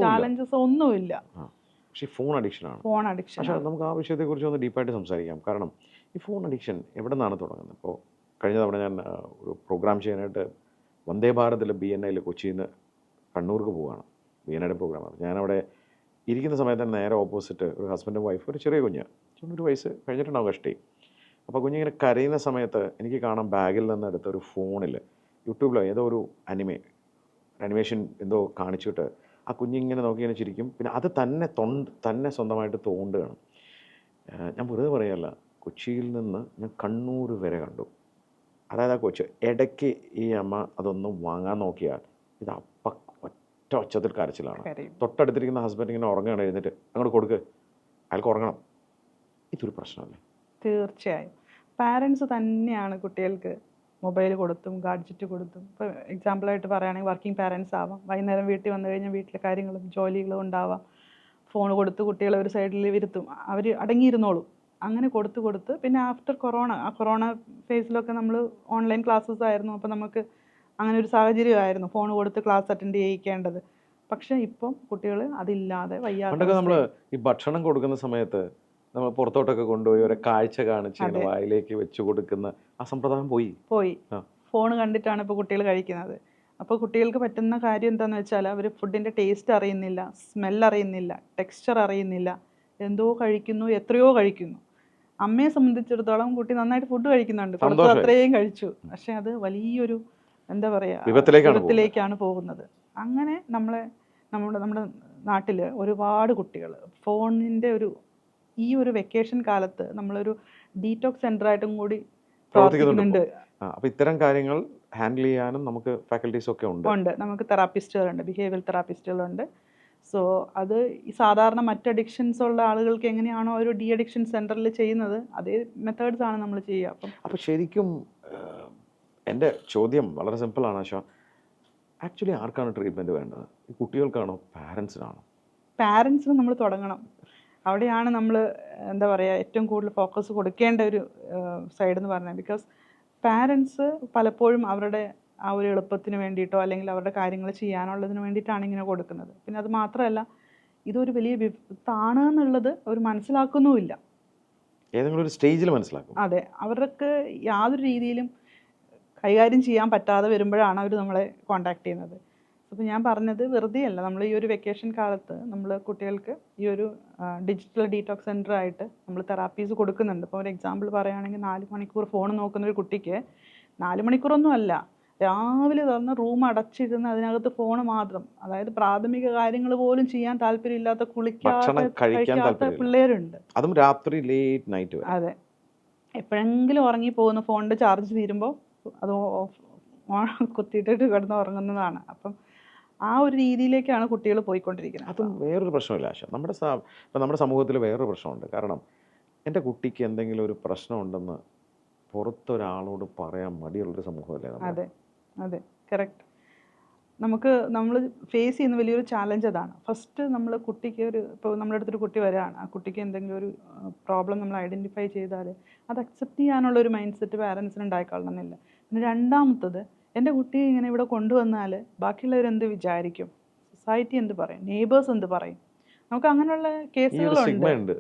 [SPEAKER 2] ചാലഞ്ചസോ ഒന്നുമില്ല.
[SPEAKER 1] പക്ഷേ ഫോൺ അഡിക്ഷൻ. പക്ഷേ നമുക്ക് ആ വിഷയത്തെക്കുറിച്ച് ഒന്ന് ഡീപ്പായിട്ട് സംസാരിക്കാം. കാരണം ഈ ഫോൺ അഡിക്ഷൻ എവിടെ നിന്നാണ് തുടങ്ങുന്നത്? ഇപ്പോൾ കഴിഞ്ഞ തവണ ഞാൻ ഒരു പ്രോഗ്രാം ചെയ്യാനായിട്ട് വന്ദേ ഭാരതിൽ BNIയിൽ കൊച്ചിയിൽ നിന്ന് കണ്ണൂർക്ക് പോവുകയാണ്. BNIയുടെ പ്രോഗ്രാമാണ്. ഞാനവിടെ ഇരിക്കുന്ന സമയത്ത് തന്നെ നേരെ ഓപ്പോസിറ്റ് ഒരു ഹസ്ബൻഡും വൈഫ്, ഒരു ചെറിയ കുഞ്ഞ്, 1 വയസ്സ് കഴിഞ്ഞിട്ടുണ്ടാവും കഷ്ടി. അപ്പോൾ കുഞ്ഞിങ്ങനെ കരയുന്ന സമയത്ത് എനിക്ക് കാണാം ബാഗിൽ നിന്ന് എടുത്ത ഒരു ഫോണിൽ യൂട്യൂബിലോ ഏതോ ഒരു അനിമേഷൻ എന്തോ കാണിച്ചിട്ട് ആ കുഞ്ഞിങ്ങനെ നോക്കി ഇങ്ങനെ ചിരിക്കും. പിന്നെ അത് തന്നെ സ്വന്തമായിട്ട് തോണ്ടുകയാണ്. ഞാൻ വെറുതെ പറയല്ല, കൊച്ചിയിൽ നിന്ന് ഞാൻ കണ്ണൂർ വരെ കണ്ടു. അതായത് ആ കൊച്ച് ഇടയ്ക്ക് ഈ അമ്മ അതൊന്നും വാങ്ങാൻ നോക്കിയാൽ ഇത് ഒറ്റ ഒച്ചത്തിൽ കരച്ചിലാണ്. തൊട്ടടുത്തിരിക്കുന്ന ഹസ്ബൻഡ് ഇങ്ങനെ ഉറങ്ങുകയാണ്, എഴുന്നേറ്റ് അങ്ങോട്ട് കൊടുക്ക്, അയാൾക്ക് ഉറങ്ങണം. ഇതൊരു പ്രശ്നമല്ലേ?
[SPEAKER 2] തീർച്ചയായും. പാരൻസ് തന്നെയാണ് കുട്ടികൾക്ക് മൊബൈൽ കൊടുത്തും ഗാഡ്ജറ്റ് കൊടുത്തും. ഇപ്പോൾ എക്സാമ്പിളായിട്ട് പറയുകയാണെങ്കിൽ വർക്കിംഗ് പാരൻസ് ആവാം. വൈകുന്നേരം വീട്ടിൽ വന്നു കഴിഞ്ഞാൽ വീട്ടിലെ കാര്യങ്ങളും ജോലികളും ഉണ്ടാവാം. ഫോൺ കൊടുത്ത് കുട്ടികളെ ഒരു സൈഡിൽ ഇരുത്തും, അവർ അടങ്ങിയിരുന്നോളും. അങ്ങനെ കൊടുത്ത് പിന്നെ ആഫ്റ്റർ കൊറോണ ഫേസിലൊക്കെ നമ്മൾ ഓൺലൈൻ ക്ലാസ്സസ് ആയിരുന്നു. അപ്പോൾ നമുക്ക് അങ്ങനെ ഒരു സാഹചര്യമായിരുന്നു ഫോൺ കൊടുത്ത് ക്ലാസ് അറ്റൻഡ് ചെയ്യിക്കേണ്ടത്. പക്ഷേ ഇപ്പം കുട്ടികൾ അതില്ലാതെ വയ്യാതെ
[SPEAKER 1] നമ്മൾ ഈ ഭക്ഷണം കൊടുക്കുന്ന സമയത്ത് നമ്മൾ പുറത്തോട്ടൊക്കെ കൊണ്ടുപോയി ഒരു കാഴ്ച കാണിച്ച് വായിലേക്ക് വെച്ച് കൊടുക്കുന്ന ആ സമ്പ്രദായം പോയി.
[SPEAKER 2] ഫോൺ കണ്ടിട്ടാണ് ഇപ്പോൾ കുട്ടികൾ കഴിക്കുന്നത്. അപ്പോൾ കുട്ടികൾക്ക് പറ്റുന്ന കാര്യം എന്താണെന്ന് വെച്ചാൽ അവർ ഫുഡിൻ്റെ ടേസ്റ്റ് അറിയുന്നില്ല, സ്മെല്ല് അറിയുന്നില്ല, ടെക്സ്ചർ അറിയുന്നില്ല. എന്തോ കഴിക്കുന്നു, എത്രയോ കഴിക്കുന്നു. അമ്മയെ സംബന്ധിച്ചിടത്തോളം കുട്ടി നന്നായിട്ട് ഫുഡ് കഴിക്കുന്നുണ്ട്, അത്രയും കഴിച്ചു. പക്ഷെ അത് വലിയൊരു എന്താ പറയുക വിപത്തിലേക്കാണ് പോകുന്നത്. അങ്ങനെ നമ്മുടെ നാട്ടിൽ ഒരുപാട് കുട്ടികൾ ഫോണിൻ്റെ ഈ ഒരു വെക്കേഷൻ കാലത്ത് നമ്മളൊരു ഡീറ്റോക്സ് സെൻ്ററായിട്ടും കൂടി പ്രവർത്തിക്കുന്നുണ്ട്.
[SPEAKER 1] അപ്പോൾ ഇത്തരം കാര്യങ്ങൾ ഹാൻഡിൽ ചെയ്യാനും നമുക്ക് ഫാക്കൽറ്റീസ് ഒക്കെ ഉണ്ട്.
[SPEAKER 2] നമുക്ക് തെറാപ്പിസ്റ്റുകളുണ്ട്, ബിഹേവിയർ തെറാപ്പിസ്റ്റുകളുണ്ട്. സോ അത് ഈ സാധാരണ മറ്റ് അഡിക്ഷൻസ് ഉള്ള ആളുകൾക്ക് എങ്ങനെയാണോ ഒരു ഡി അഡിക്ഷൻ സെൻറ്ററിൽ ചെയ്യുന്നത് അതേ മെത്തേഡ്സ് ആണ് നമ്മൾ ചെയ്യുക. അപ്പോൾ
[SPEAKER 1] ശരിക്കും എൻ്റെ ചോദ്യം വളരെ സിമ്പിളാണ് ആശ. ആക്ച്വലി ആർക്കാണ് ട്രീറ്റ്മെൻറ്റ് വേണ്ടത്? ഈ കുട്ടികൾക്കാണോ പാരൻസിനാണോ?
[SPEAKER 2] പാരൻസിന് നമ്മൾ തുടങ്ങണം. അവിടെയാണ് നമ്മൾ എന്താ പറയുക ഏറ്റവും കൂടുതൽ ഫോക്കസ് കൊടുക്കേണ്ട ഒരു സൈഡ് എന്ന് പറഞ്ഞാൽ. ബിക്കോസ് പാരൻസ് പലപ്പോഴും അവരുടെ ആ ഒരു എളുപ്പത്തിന് വേണ്ടിയിട്ടോ അല്ലെങ്കിൽ അവരുടെ കാര്യങ്ങൾ ചെയ്യാനുള്ളതിന് വേണ്ടിയിട്ടാണ് ഇങ്ങനെ കൊടുക്കുന്നത്. പിന്നെ അത് മാത്രമല്ല, ഇതൊരു വലിയ വിപത്താണ് എന്നുള്ളത് അവർ മനസ്സിലാക്കുന്നുമില്ല.
[SPEAKER 1] ഏതെങ്കിലും ഒരു സ്റ്റേജിൽ മനസ്സിലാക്കും.
[SPEAKER 2] അതെ, അവർക്ക് യാതൊരു രീതിയിലും കൈകാര്യം ചെയ്യാൻ പറ്റാതെ വരുമ്പോഴാണ് അവർ നമ്മളെ കോൺടാക്ട് ചെയ്യുന്നത്. അപ്പോൾ ഞാൻ പറഞ്ഞത് വെറുതെ അല്ല, നമ്മൾ ഈ ഒരു വെക്കേഷൻ കാലത്ത് നമ്മൾ കുട്ടികൾക്ക് ഈ ഒരു ഡിജിറ്റൽ ഡീറ്റോക്സ് സെൻ്റർ ആയിട്ട് നമ്മൾ തെറാപ്പീസ് കൊടുക്കുന്നുണ്ട്. ഇപ്പോൾ ഒരു എക്സാമ്പിൾ പറയുകയാണെങ്കിൽ 4 മണിക്കൂർ ഫോൺ നോക്കുന്ന ഒരു കുട്ടിക്ക് 4 മണിക്കൂറൊന്നും അല്ല, രാവിലെ തുറന്ന് റൂം അടച്ചിരുന്ന് അതിനകത്ത് ഫോൺ മാത്രം, അതായത് പ്രാഥമിക കാര്യങ്ങൾ പോലും ചെയ്യാൻ താല്പര്യമില്ലാത്ത,
[SPEAKER 1] ഭക്ഷണം കഴിക്കാൻ
[SPEAKER 2] കഴിക്കാത്ത
[SPEAKER 1] താല്പര്യമില്ല.
[SPEAKER 2] പിള്ളേരുണ്ട്.
[SPEAKER 1] അതും രാത്രി ലേറ്റ് നൈറ്റ് വരെ.
[SPEAKER 2] അതെ, എപ്പോഴെങ്കിലും ഉറങ്ങി പോകുന്ന ഫോണിൻ്റെ ചാർജ് തീരുമ്പോൾ അത് കുത്തിയിട്ടിട്ട് കിടന്ന് ഉറങ്ങുന്നതാണ്. അപ്പം ആ ഒരു രീതിയിലേക്കാണ് കുട്ടികൾ പോയിക്കൊണ്ടിരിക്കുന്നത്.
[SPEAKER 1] അതും വേറൊരു പ്രശ്നമില്ല ആശ. നമ്മുടെ സമൂഹത്തിൽ വേറൊരു പ്രശ്നമുണ്ട്. കാരണം എൻ്റെ കുട്ടിക്ക് എന്തെങ്കിലും ഒരു പ്രശ്നമുണ്ടെന്ന് പുറത്തൊരാളോട് പറയാൻ മടിയുള്ളൊരു സമൂഹമല്ലേ നമ്മൾ?
[SPEAKER 2] അതെ അതെ, കറക്റ്റ്. നമ്മൾ ഫേസ് ചെയ്യുന്ന വലിയൊരു ചാലഞ്ച് അതാണ്. ഫസ്റ്റ് നമ്മൾ കുട്ടിക്ക് ഇപ്പോൾ നമ്മുടെ അടുത്തൊരു കുട്ടി വരികയാണ്, ആ കുട്ടിക്ക് എന്തെങ്കിലും ഒരു പ്രോബ്ലം നമ്മൾ ഐഡൻറ്റിഫൈ ചെയ്താൽ അത് അക്സെപ്റ്റ് ചെയ്യാനുള്ളൊരു മൈൻഡ് സെറ്റ് പാരൻസിന് ഉണ്ടായിക്കൊള്ളണമെന്നില്ല. പിന്നെ രണ്ടാമത്തത്, എൻ്റെ കുട്ടിയെ ഇങ്ങനെ ഇവിടെ കൊണ്ടുവന്നാൽ ബാക്കിയുള്ളവരെന്ത് വിചാരിക്കും, സൊസൈറ്റി എന്ത് പറയും, നെയ്ബേഴ്സ് എന്ത് പറയും, നമുക്ക് അങ്ങനെയുള്ള കേസുകളുണ്ട്.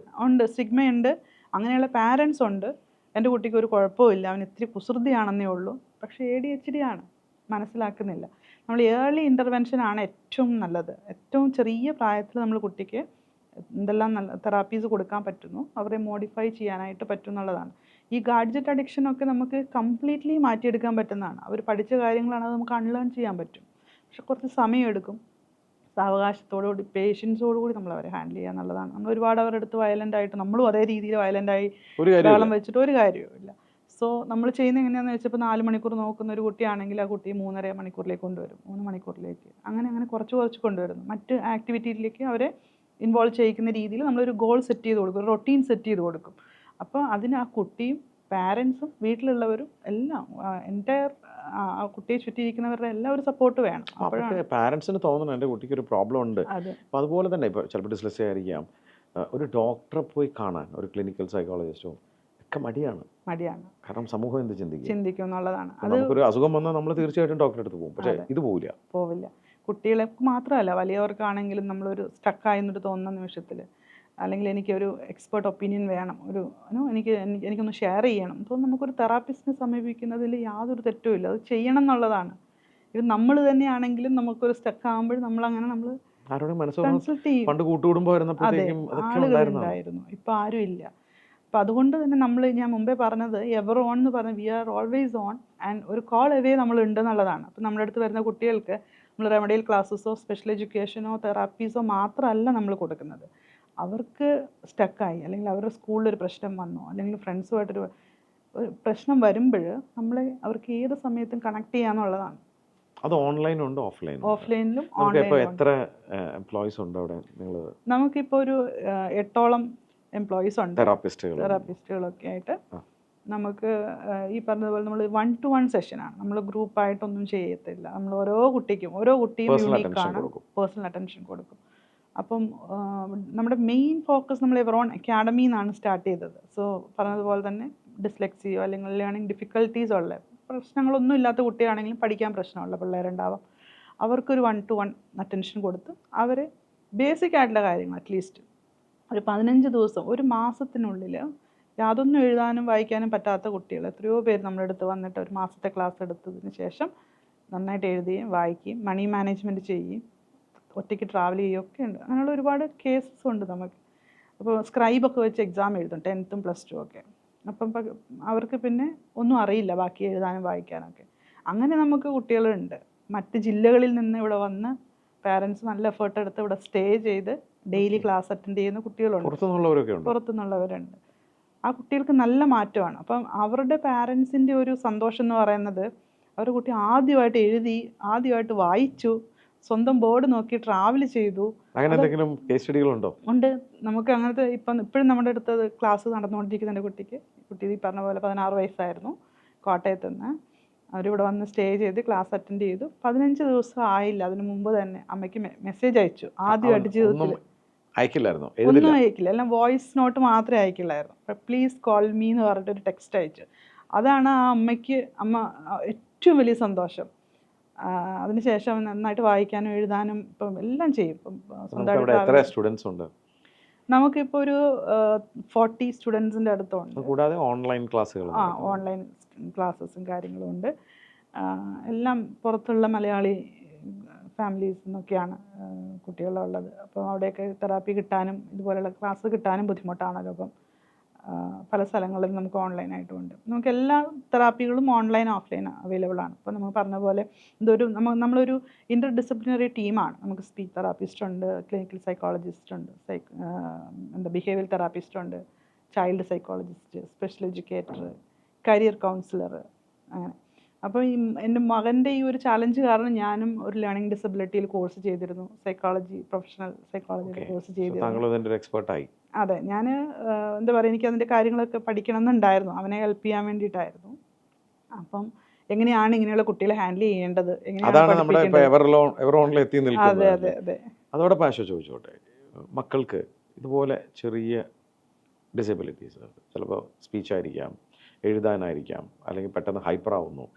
[SPEAKER 2] സ്റ്റിഗ്മയുണ്ട്. അങ്ങനെയുള്ള പാരൻസ് ഉണ്ട്. എൻ്റെ കുട്ടിക്ക് ഒരു കുഴപ്പമില്ല, അവൻ ഇത്തിരി കുസൃതിയാണെന്നേ ഉള്ളൂ, പക്ഷേ ADHD ആണ്, മനസ്സിലാക്കുന്നില്ല. നമ്മൾ ഏർലി ഇൻ്റർവെൻഷനാണ് ഏറ്റവും നല്ലത്. ഏറ്റവും ചെറിയ പ്രായത്തിൽ നമ്മൾ കുട്ടിക്ക് എന്തെല്ലാം നല്ല തെറാപ്പീസ് കൊടുക്കാൻ പറ്റുന്നു, അവരെ മോഡിഫൈ ചെയ്യാനായിട്ട് പറ്റും എന്നുള്ളതാണ്. ഈ ഗാഡ്ജറ്റ് അഡിക്ഷനൊക്കെ നമുക്ക് കംപ്ലീറ്റ്ലി മാറ്റിയെടുക്കാൻ പറ്റുന്നതാണ്. അവർ പഠിച്ച കാര്യങ്ങളാണ്, അത് നമുക്ക് അൺലേൺ ചെയ്യാൻ പറ്റും. പക്ഷെ കുറച്ച് സമയമെടുക്കും. സാവകാശത്തോടുകൂടി പേഷ്യൻസോടുകൂടി നമ്മൾ അവരെ ഹാൻഡിൽ ചെയ്യുക എന്നുള്ളതാണ്. നമ്മൾ ഒരുപാട് അവരുടെ അടുത്ത് വയലൻ്റ് ആയിട്ട് നമ്മളും അതേ രീതിയിൽ വയലൻ്റായി വെള്ളം വെച്ചിട്ട് ഒരു കാര്യവുമില്ല. സോ നമ്മൾ ചെയ്യുന്നത് എങ്ങനെയാണെന്ന് വെച്ചപ്പോൾ 4 മണിക്കൂർ നോക്കുന്ന ഒരു കുട്ടിയാണെങ്കിൽ ആ കുട്ടിയെ 3.5 മണിക്കൂറിലേക്ക് കൊണ്ടുവരും, 3 മണിക്കൂറിലേക്ക്, അങ്ങനെ കുറച്ച് കൊണ്ടുവരുന്നു. മറ്റ് ആക്ടിവിറ്റിയിലേക്ക് അവരെ ഇൻവോൾവ് ചെയ്യിക്കുന്ന രീതിയിൽ നമ്മളൊരു ഗോൾ സെറ്റ് ചെയ്ത് കൊടുക്കും, ഒരു റൊട്ടീൻ സെറ്റ് ചെയ്ത് കൊടുക്കും. അപ്പോൾ അതിന് ആ കുട്ടിയും പാരൻസും വീട്ടിലുള്ളവരും എല്ലാം എൻ്റയർ ആ കുട്ടിയെ ചുറ്റിയിരിക്കുന്നവരുടെ എല്ലാം ഒരു സപ്പോർട്ട് വേണം.
[SPEAKER 1] അപ്പോഴാണ് പാരൻസിന് തോന്നുന്നത് എൻ്റെ കുട്ടിക്ക് ഒരു പ്രോബ്ലം ഉണ്ട്. അപ്പോൾ അതുപോലെ തന്നെ ഇപ്പോൾ ചിലപ്പോൾ ഡിസ്ലെക്സിയ ആയിരിക്കാം, ഒരു ഡോക്ടറെ പോയി കാണാൻ ഒരു ക്ലിനിക്കൽ സൈക്കോളജിസ്റ്റോ ഒക്കെ മടിയാണ്. കാരണം സമൂഹം എന്ത് ചിന്തിക്കും എന്നുള്ളതാണ്. നമുക്കൊരു അസുഖം വന്നാൽ നമ്മൾ തീർച്ചയായിട്ടും ഡോക്ടറെ അടുത്ത് പോകും, പക്ഷേ ഇത് പോവില്ല.
[SPEAKER 2] കുട്ടികൾക്ക് മാത്രമല്ല, വലിയവർക്കാണെങ്കിലും നമ്മളൊരു സ്റ്റക്കായി എന്നൊരു തോന്നുന്ന നിമിഷത്തിൽ, അല്ലെങ്കിൽ എനിക്കൊരു എക്സ്പേർട്ട് ഒപ്പീനിയൻ വേണം, എനിക്കൊന്ന് ഷെയർ ചെയ്യണം തോന്നുന്നു, നമുക്കൊരു തെറാപ്പിസ്റ്റിനെ സമീപിക്കുന്നതിൽ യാതൊരു തെറ്റുമില്ല, അത് ചെയ്യണം എന്നുള്ളതാണ്. ഇത് നമ്മൾ തന്നെയാണെങ്കിലും നമുക്കൊരു സ്റ്റക്ക് ആകുമ്പോൾ നമ്മൾ കൺസൾട്ട് ചെയ്യും. ആളുകളുണ്ടായിരുന്നു, ഇപ്പോൾ ആരും ഇല്ല. അപ്പം അതുകൊണ്ട് തന്നെ ഞാൻ മുമ്പേ പറഞ്ഞത് എവർ ഓൺ എന്ന് പറഞ്ഞാൽ we are always on and ഒരു കോൾ എവേ നമ്മളുണ്ട് എന്നുള്ളതാണ്. അപ്പം നമ്മുടെ അടുത്ത് വരുന്ന കുട്ടികൾക്ക് നമ്മൾ റെമഡിയൽ ക്ലാസ്സസോ സ്പെഷ്യൽ എഡ്യൂക്കേഷനോ തെറാപ്പീസോ മാത്രമല്ല നമ്മൾ കൊടുക്കുന്നത്. അവർക്ക് സ്റ്റക്കായി, അല്ലെങ്കിൽ അവരുടെ സ്കൂളിലൊരു പ്രശ്നം വന്നോ, അല്ലെങ്കിൽ ഫ്രണ്ട്സുമായിട്ടൊരു പ്രശ്നം വരുമ്പോൾ അവർക്ക് ഏത് സമയത്തും കണക്ട് ചെയ്യാന്നുള്ളതാണ്.
[SPEAKER 1] അത് ഓൺലൈനും ഉണ്ട്, ഓഫ്ലൈനും. എത്ര എംപ്ലോയീസ് ഉണ്ട് അവിടെ?
[SPEAKER 2] നമുക്കിപ്പോൾ ഒരു 8ഓളം എംപ്ലോയീസ് ഉണ്ട്, തെറാപ്പിസ്റ്റുകളൊക്കെ ആയിട്ട്. നമുക്ക് ഈ പറഞ്ഞതുപോലെ നമ്മൾ 1-to-1 സെഷനാണ്, നമ്മൾ ഗ്രൂപ്പായിട്ടൊന്നും ചെയ്യത്തില്ല. നമ്മൾ ഓരോ കുട്ടിയും യൂണിക്കാണ്, പേഴ്സണൽ അറ്റൻഷൻ കൊടുക്കും. അപ്പം നമ്മുടെ മെയിൻ ഫോക്കസ് നമ്മൾ എവറോൺ അക്കാഡമി എന്നാണ് സ്റ്റാർട്ട് ചെയ്തത്. സോ പറഞ്ഞതുപോലെ തന്നെ ഡിസ്ലെക്സിയോ അല്ലെങ്കിൽ ലേണിംഗ് ഡിഫിക്കൽട്ടീസോ ഉള്ള പ്രശ്നങ്ങളൊന്നും ഇല്ലാത്ത കുട്ടിയാണെങ്കിലും പഠിക്കാൻ പ്രശ്നമുള്ള പിള്ളേരുണ്ടാവാം, അവർക്കൊരു 1-to-1 അറ്റൻഷൻ കൊടുത്ത് അവരെ ബേസിക് ആയിട്ടുള്ള കാര്യങ്ങൾ അറ്റ്ലീസ്റ്റ് ഒരു 15 ദിവസം, ഒരു മാസത്തിനുള്ളിൽ യാതൊന്നും എഴുതാനും വായിക്കാനും പറ്റാത്ത കുട്ടികൾ എത്രയോ പേര് നമ്മുടെ അടുത്ത് വന്നിട്ട് ഒരു മാസത്തെ ക്ലാസ് എടുത്തതിന് ശേഷം നന്നായിട്ട് എഴുതുകയും വായിക്കുകയും മണി മാനേജ്മെൻറ്റ് ചെയ്യുകയും ഒറ്റയ്ക്ക് ട്രാവൽ ചെയ്യുകയൊക്കെ ഉണ്ട്. അങ്ങനെയുള്ള ഒരുപാട് കേസസ് ഉണ്ട് നമുക്ക്. അപ്പോൾ സ്ക്രൈബൊക്കെ വെച്ച് എക്സാം എഴുതും 10th + 2 ഒക്കെ. അപ്പം അവർക്ക് പിന്നെ ഒന്നും അറിയില്ല ബാക്കി എഴുതാനും വായിക്കാനൊക്കെ. അങ്ങനെ നമുക്ക് കുട്ടികളുണ്ട്. മറ്റ് ജില്ലകളിൽ നിന്ന് ഇവിടെ വന്ന് പാരൻസ് നല്ല എഫേർട്ട് എടുത്ത് ഇവിടെ സ്റ്റേ ചെയ്ത് ഡെയിലി ക്ലാസ് അറ്റൻഡ് ചെയ്യുന്ന കുട്ടികളുണ്ട്, പുറത്തുനിന്നുള്ളവരുണ്ട്. ആ കുട്ടികൾക്ക് നല്ല മാറ്റമാണ്. അപ്പം അവരുടെ പാരൻസിൻ്റെ ഒരു സന്തോഷം എന്ന് പറയുന്നത് അവരുടെ കുട്ടി ആദ്യമായിട്ട് എഴുതി, ആദ്യമായിട്ട് വായിച്ചു, സ്വന്തം ബോർഡ് നോക്കി ട്രാവൽ ചെയ്തു.
[SPEAKER 1] അങ്ങനെ എന്തെങ്കിലും കേസ് സ്റ്റഡികളുണ്ടോ?
[SPEAKER 2] ഉണ്ട്. നമുക്ക് അങ്ങനത്തെ ഇപ്പോഴും നമ്മുടെ അടുത്ത് ക്ലാസ് നടന്നുകൊണ്ടിരിക്കുന്ന എൻ്റെ കുട്ടി ഈ പറഞ്ഞ പോലെ 16 വയസ്സായിരുന്നു, കോട്ടയത്ത് നിന്ന്. അവരിവിടെ വന്ന് സ്റ്റേ ചെയ്ത് ക്ലാസ് അറ്റൻഡ് ചെയ്തു. 15 ദിവസം ആയില്ല, അതിന് മുമ്പ് തന്നെ അമ്മയ്ക്ക് മെസ്സേജ് അയച്ചു. ആദ്യമായിട്ട് ജീവിതത്തിൽ ഒന്നും അയക്കില്ല, എല്ലാം വോയിസ് നോട്ട് മാത്രമേ അയക്കില്ലായിരുന്നു. പ്ലീസ് കോൾ മീ എന്ന് പറഞ്ഞിട്ടൊരു ടെക്സ്റ്റ് അയച്ചു. അതാണ് ആ അമ്മ ഏറ്റവും വലിയ സന്തോഷം. അതിനുശേഷം അവൻ നന്നായിട്ട് വായിക്കാനും എഴുതാനും ഇപ്പം എല്ലാം ചെയ്യും. ഇപ്പം
[SPEAKER 1] നമുക്ക്
[SPEAKER 2] സ്വന്തമായിട്ട്
[SPEAKER 1] അവിടെ എത്ര
[SPEAKER 2] travel-
[SPEAKER 1] സ്റ്റുഡൻസ് ഉണ്ട്?
[SPEAKER 2] നമുക്കിപ്പോൾ ഒരു 40 സ്റ്റുഡൻസിൻ്റെ അടുത്തുണ്ട്.
[SPEAKER 1] അത് കൂടാതെ ഓൺലൈൻ ക്ലാസ്സുകൾ
[SPEAKER 2] ഓൺലൈൻ ക്ലാസ്സസും കാര്യങ്ങളും ഉണ്ട്. എല്ലാം പുറത്തുള്ള മലയാളി ഫാമിലീസിൽ നിന്നൊക്കെയാണ് കുട്ടികളുള്ളത്. അപ്പോൾ അവിടെയൊക്കെ തെറാപ്പി കിട്ടാനും ഇതുപോലെയുള്ള ക്ലാസ് കിട്ടാനും ബുദ്ധിമുട്ടാണല്ലോ. അപ്പം പല സ്ഥലങ്ങളിലും നമുക്ക് ഓൺലൈനായിട്ടും ഉണ്ട്. നമുക്ക് എല്ലാ തെറാപ്പികളും ഓൺലൈൻ ഓഫ്ലൈൻ അവൈലബിൾ ആണ്. ഇപ്പോൾ നമ്മൾ പറഞ്ഞ പോലെ ഇതൊരു നമ്മളൊരു ഇൻ്റർ ഡിസിപ്ലിനറി ടീമാണ്. നമുക്ക് സ്പീച്ച് തെറാപ്പിസ്റ്റ് ഉണ്ട്, ക്ലിനിക്കൽ സൈക്കോളജിസ്റ്റ് ഉണ്ട്, ബിഹേവിയർ തെറാപ്പിസ്റ്റ് ഉണ്ട്, child psychologist, special educator, career councillor, അങ്ങനെ. അപ്പോൾ എൻ്റെ മകൻ്റെ ഈ ഒരു ചാലഞ്ച് കാരണം ഞാനും ഒരു ലേണിംഗ് ഡിസബിലിറ്റിയിൽ കോഴ്സ് ചെയ്തിരുന്നു. സൈക്കോളജി, പ്രൊഫഷണൽ സൈക്കോളജിയുടെ കോഴ്സ് ചെയ്തിരുന്നു.
[SPEAKER 1] താങ്കൾ ഇതിൻ്റെ ഒരു എക്സ്പേർട്ടായി.
[SPEAKER 2] അതെ, ഞാൻ എന്താ പറയുക, എനിക്ക് അതിൻ്റെ കാര്യങ്ങളൊക്കെ പഠിക്കണം എന്നുണ്ടായിരുന്നു. അവനെ ഹെൽപ്പ് ചെയ്യാൻ വേണ്ടിയിട്ടായിരുന്നു. അപ്പം എങ്ങനെയാണ് ഇങ്ങനെയുള്ള കുട്ടികളെ ഹാൻഡിൽ ചെയ്യേണ്ടത്,
[SPEAKER 1] അതാണ് നമ്മുടെ എവറോണിൽ എത്തി
[SPEAKER 2] അതെ
[SPEAKER 1] നിൽക്കുന്നത്.
[SPEAKER 2] അതെ അതെ.
[SPEAKER 1] അതോടൊപ്പം ആശോ ചോദിച്ചോട്ടെ, മക്കൾക്ക് ഇതുപോലെ ചെറിയ ഡിസബിലിറ്റീസ്, ചിലപ്പോൾ സ്പീച്ച് ആയിരിക്കാം, എഴുതാനായിരിക്കാം, അല്ലെങ്കിൽ പെട്ടെന്ന് ഹൈപ്പർ ആവുന്നു,